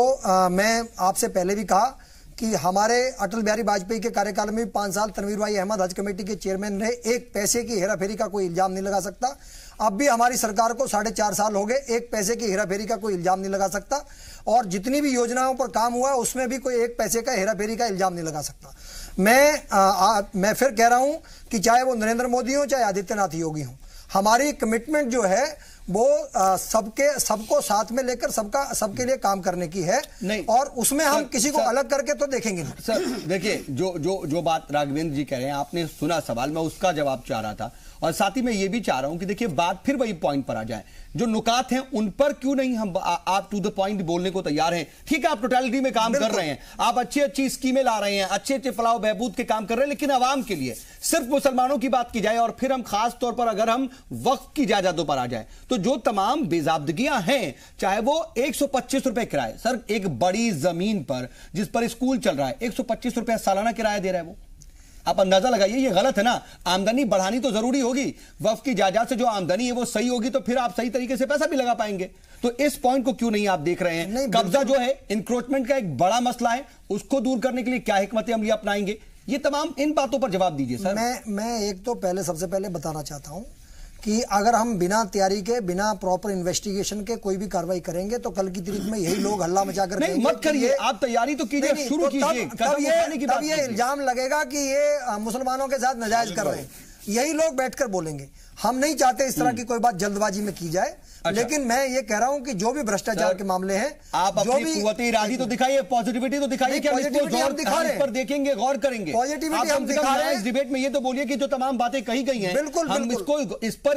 मैं आपसे पहले भी कहा कि हमारे अटल बिहारी वाजपेयी के कार्यकाल में 5 साल तनवीर भाई अहमद हज कमेटी के चेयरमैन रहे, एक पैसे की हेराफेरी का कोई इल्जाम नहीं लगा सकता। अब भी हमारी सरकार को 4.5 साल हो गए, एक पैसे की हेराफेरी का कोई इल्जाम नहीं लगा सकता। और जितनी भी योजनाओं पर काम हुआ उसमें भी कोई एक पैसे का हेराफेरी का इल्जाम नहीं लगा सकता। मैं फिर कह रहा हूं कि चाहे वो नरेंद्र मोदी हो चाहे आदित्यनाथ योगी हो, हमारी कमिटमेंट जो है वो सबको साथ में लेकर सबके लिए काम करने की है। नहीं, और उसमें हम किसी को अलग करके तो देखेंगे नहीं। सर देखिए, जो बात राघवेंद्र जी कह रहे हैं, आपने सुना सवाल, मैं उसका जवाब चाह रहा था। और साथ ही मैं ये भी चाह रहा हूं कि देखिए बात फिर वही पॉइंट पर आ जाए, जो नुकात हैं उन पर क्यों नहीं हम आप टू द पॉइंट बोलने को तैयार हैं। ठीक है, आप टोटलिटी में काम कर रहे हैं, आप अच्छी स्कीमें ला रहे हैं, अच्छे फलाह बहबूद के काम कर रहे हैं, लेकिन आवाम के लिए सिर्फ मुसलमानों की बात की जाए और फिर हम खास तौर पर अगर हम वक्फ की जायदादों पर आ जाए तो जो तमाम बेजाबदगियां हैं, चाहे वो 125 रुपए किराए, सर एक बड़ी जमीन पर जिस पर स्कूल चल रहा है 125 रुपए सालाना किराया दे रहा है, वो आप अंदाजा लगाइए, ये गलत है ना। आमदनी बढ़ानी तो जरूरी होगी, वक्फ की जायदाद से जो आमदनी है वो सही होगी तो फिर आप सही तरीके से पैसा भी लगा पाएंगे। तो इस पॉइंट को क्यों नहीं आप देख रहे हैं? कब्जा जो है इंक्रोचमेंट का एक बड़ा मसला है, उसको दूर करने के लिए क्या हिकमत अमली अपनाएंगे? ये तमाम इन बातों पर जवाब दीजिए सर। मैं एक तो सबसे पहले बताना चाहता हूं कि अगर हम बिना तैयारी के, बिना प्रॉपर इन्वेस्टिगेशन के कोई भी कार्रवाई करेंगे तो कल की तारीख में यही लोग हल्ला मचाकर नहीं, मत करिए, आप तैयारी तो कीजिए, शुरू कीजिए। तब ये इल्जाम लगेगा कि ये मुसलमानों के साथ नाजायज कर रहे हैं, यही लोग बैठकर बोलेंगे। हम नहीं चाहते इस तरह की कोई बात जल्दबाजी में की जाए। अच्छा। लेकिन मैं ये कह रहा हूं कि जो भी भ्रष्टाचार के मामले हैं, आप जो अपनी कुव्वत इरादी तो दिखाइए, पॉजिटिविटी तो दिखाइए कि हम पर देखेंगे, गौर करेंगे। पॉजिटिविटी हम दिखा रहे हैं। इस डिबेट में ये तो बोलिए कि जो तमाम बातें कही गई हैं, बिल्कुल हम इसको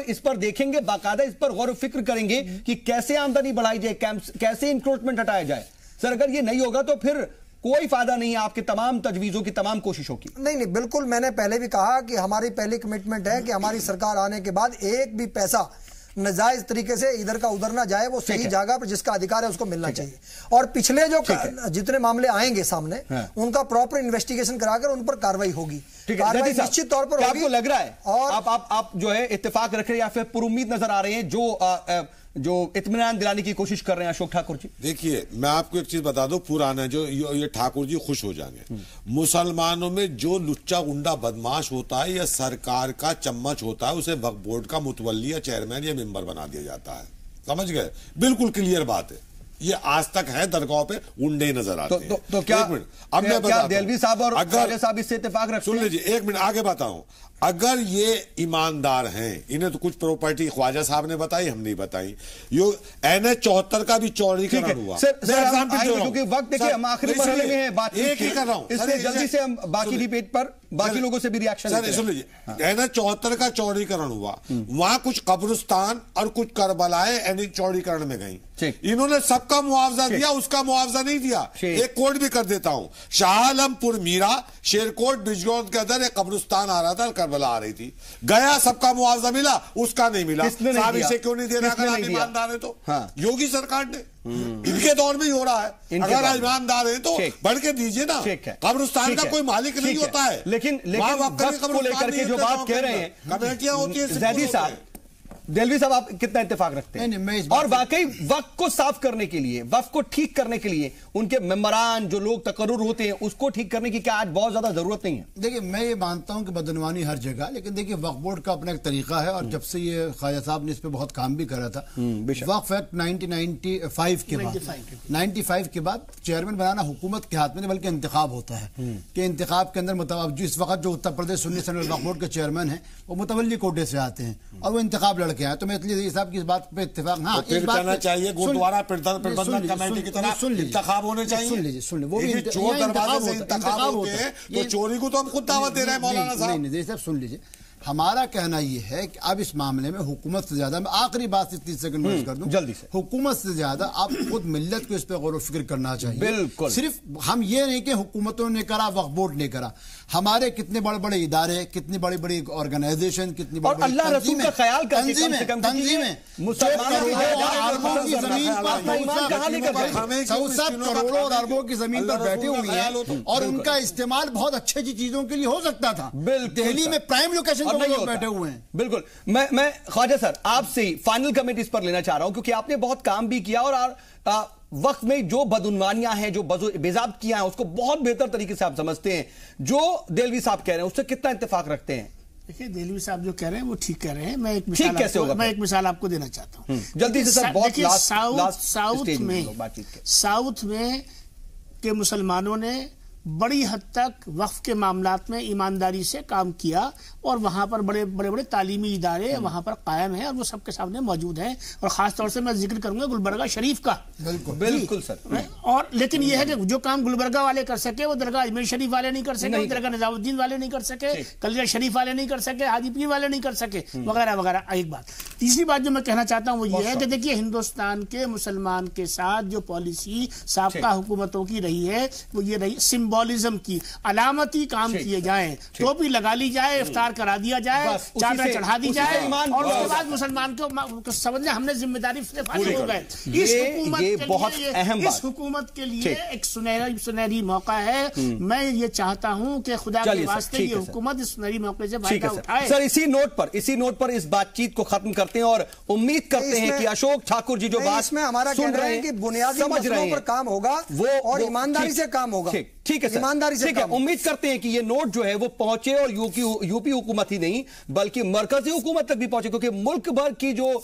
इस पर देखेंगे, बाकायदा इस पर गौर फिक्र करेंगे कि कैसे आमदनी बढ़ाई जाए, कैसे इंक्रोचमेंट हटाया जाए। सर अगर ये नहीं होगा तो फिर कोई फायदा नहीं है आपके तमाम तजवीजों की, तमाम कोशिशों की। नहीं, बिल्कुल, मैंने पहले भी कहा कि हमारी पहली कमिटमेंट है कि हमारी सरकार आने के बाद एक भी पैसा नाजायज तरीके से इधर का उधर ना जाए, वो सही जगह पर जिसका अधिकार है उसको मिलना चाहिए। और पिछले जो जितने मामले आएंगे सामने उनका प्रॉपर इन्वेस्टिगेशन कराकर उन पर कार्रवाई होगी, कार्रवाई निश्चित तौर पर होगी। आपको लग रहा है और आप जो है इत्तेफाक रख रहे हैं या फिर पुरुम्मीद नजर आ रहे हैं जो इत्मीनान दिलाने की कोशिश कर रहे हैं अशोक ठाकुर जी? देखिए, मैं आपको एक चीज बता दूं, पुराना जो ये ठाकुर जी खुश हो जाएंगे, मुसलमानों में जो लुच्चा गुंडा बदमाश होता है या सरकार का चम्मच होता है, उसे वक्फ बोर्ड का मुतवल्ली या चेयरमैन या मेंबर बना दिया जाता है। समझ गए? बिल्कुल क्लियर बात है। ये आज तक है दरगाह पे गुंडे नजर आते हैं। तो क्या अब मैं क्या देलवी साहब और खालिद साहब इससे इत्तेफाक रखते हैं? सुन लीजिए, एक मिनट आगे बताऊं। अगर ये ईमानदार हैं, इन्हें तो कुछ प्रॉपर्टी ख्वाजा साहब ने बताई, हम नहीं बताई। यो NH 74 का भी चौड़ीकरण हुआ। क्योंकि वक्त देखिए हम आखिरी मरहले में हैं, बातचीत कर रहा हूं, इसलिए जल्दी से हम बाकी डिबेट पर बाकी लोगों से भी रिएक्शन सुन लीजिए। NH 74 का चौड़ीकरण हुआ, वहां कुछ कब्रिस्तान और कुछ करबलाएं NH चौड़ीकरण में गई। इन्होंने सबका मुआवजा दिया, उसका मुआवजा नहीं दिया। एक कोड भी कर देता हूं, शाह आलमपुर मीरा शेरकोट बिजगौर के अंदर एक कब्रिस्तान आ रहा था, करबला आ रही थी, गया, सबका मुआवजा मिला, उसका नहीं मिला। साहब इसे क्यों नहीं दे रहा? अगर ईमानदार है तो योगी सरकार ने, इनके दौर में ही हो रहा है। अगर ईमानदार है तो बढ़ के दीजिए ना। कब्रिस्तान का कोई मालिक नहीं होता है, लेकिन वक्त को लेकर के जो बात कह रहे हैं कमेटियां होती है। जैदी साहब, देलवी साहब, आप कितना इत्तेफाक रखते हैं? और वाकई वक्फ को साफ करने के लिए, वक्फ को ठीक करने के लिए उनके मेंबरान जो लोग तकर्रुर होते हैं उसको ठीक करने की क्या आज बहुत ज्यादा जरूरत नहीं है? देखिए, मैं ये मानता हूं कि बदनवानी हर जगह, लेकिन देखिए वक्फ बोर्ड का अपना एक तरीका है और जब से ये ख्वाजा साहब ने इस पर बहुत काम भी करा था। वक्फ एक्ट 1995 के बाद चेयरमैन बनाना हुकूमत के हाथ में नहीं, बल्कि इंतखाब होता है कि इंतखाब के अंदर जिस वक्त जो उत्तर प्रदेश सुन्नी सेंट्रल वक्फ बोर्ड के चेयरमैन है वो मुतवल्ली कोटे से आते हैं और वो इंतखाब लड़के आए। तो मैं इसलिए साहब की इस बात पे इत्तेफाक, हाँ, इस बात पे चाहिए गुरुद्वारा प्रबंधन कमेटी की तरह इंतखाब होने चाहिए। सुन लीजिए, वो भी चोर दरवाजे से इंतखाब होते हैं, तो चोरी को तो हम खुद दावत दे रहे हैं मौलाना साहब। नहीं साहब, सुन लीजिए, हमारा कहना यह है कि अब इस मामले में हुकूमत से ज्यादा, मैं आखिरी बात 30 सेकंड में कर दूं, जल्दी से, हुकूमत से ज्यादा आप खुद मिल्लत को इस पर गौर फिक्र करना चाहिए। बिल्कुल, सिर्फ हम ये नहीं कि हुकूमतों ने करा, वक्फ बोर्ड ने करा, हमारे कितने बड़े बड़े इदारे, कितनी बड़ी बड़ी ऑर्गेनाइजेशन, कितनी बड़ी अल्लाह रसूल का ख्याल करके तंजीमें करोड़ों और अरबों की जमीन पर बैठी हुई है और उनका इस्तेमाल बहुत अच्छी अच्छी चीजों के लिए हो सकता था। दिल्ली में प्राइम लोकेशन पर लोग बैठे हुए हैं। बिल्कुल, मैं ख्वाजा सर आपसे फाइनल कमेंट इस पर लेना चाह रहा हूं, क्योंकि आपने बहुत काम भी किया और वक्त में जो बदउनवानियां हैं, जो बेजाबतियां हैं, उसको बहुत बेहतर तरीके से आप समझते हैं। जो देलवी साहब कह रहे हैं उससे कितना इत्तेफाक रखते हैं? देखिए, देलवी साहब जो कह रहे हैं वो ठीक कह रहे हैं। मैं एक मिसाल आपको देना चाहता हूं जल्दी से सर। बहुत साउथ में के मुसलमानों ने बड़ी हद तक वक्फ के मामलात में ईमानदारी से काम किया और वहां पर बड़े बड़े तालीमी इदारे वहां पर कायम हैं और वो सबके सामने मौजूद हैं। और खास तौर से मैं जिक्र करूंगा गुलबर्गा शरीफ का। बिल्कुल सर। और लेकिन यह है कि जो काम गुलबर्गा वाले कर सके वो दरगाह अजमेर शरीफ वाले नहीं कर सके, दरगाह निजामुद्दीन वाले नहीं कर सके, कलिया शरीफ वाले नहीं कर सके, हाजीपुर वाले नहीं कर सके, वगैरह वगैरह। एक बात। तीसरी बात जो मैं कहना चाहता हूं वो ये है कि देखिए, हिंदुस्तान के मुसलमान के साथ जो पॉलिसी साबका हुकूमतों की रही है वो ये रही, सिंबॉलिज्म की, अलामती काम किए जाएं, टोपी लगा ली जाए, इफ्तार करा दिया जाए, चादर चढ़ा दी जाए और उसके बाद मुसलमान को समझ लें हमने जिम्मेदारी से फारिग हो गए। इस हुकूमत के लिए एक सुनहरी मौका है। मैं ये चाहता हूं कि खुदा के वास्ते ये हुकूमत इस सुनहरी मौके से फायदा उठाए। सर, इसी नोट पर इस बातचीत को खत्म करते हैं और उम्मीद करते हैं कि अशोक ठाकुर जी जो बात में हमारा सुन रहे हैं कि बुनियादी मसलों पर काम होगा और ईमानदारी से काम होगा। ठीक है सर, ईमानदारी से उम्मीद करते हैं कि ये नोट जो है वो पहुंचे और यूपी हुकूमत ही नहीं बल्कि मरकजी हुकूमत तक भी पहुंचे, क्योंकि मुल्क भर की जो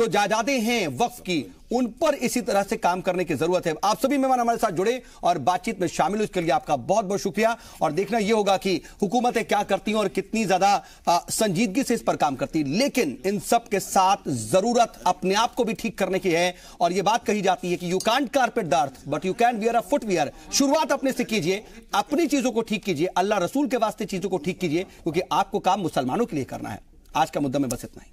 जायदादें हैं वक्फ की, उन पर इसी तरह से काम करने की जरूरत है। आप सभी मेहमान हमारे साथ जुड़े और बातचीत में शामिल हुए, इसके लिए आपका बहुत बहुत शुक्रिया। और देखना यह होगा कि हुकूमतें क्या करती हैं और कितनी ज्यादा संजीदगी से इस पर काम करती, लेकिन इन सब के साथ जरूरत अपने आप को भी ठीक करने की है। और यह बात कही जाती है कि you can't carpet the earth but you can wear a footwear. शुरुआत अपने से कीजिए, अपनी चीजों को ठीक कीजिए, अल्लाह रसूल के वास्ते चीजों को ठीक कीजिए, क्योंकि आपको काम मुसलमानों के लिए करना है। आज का मुद्दा में बस इतना ही।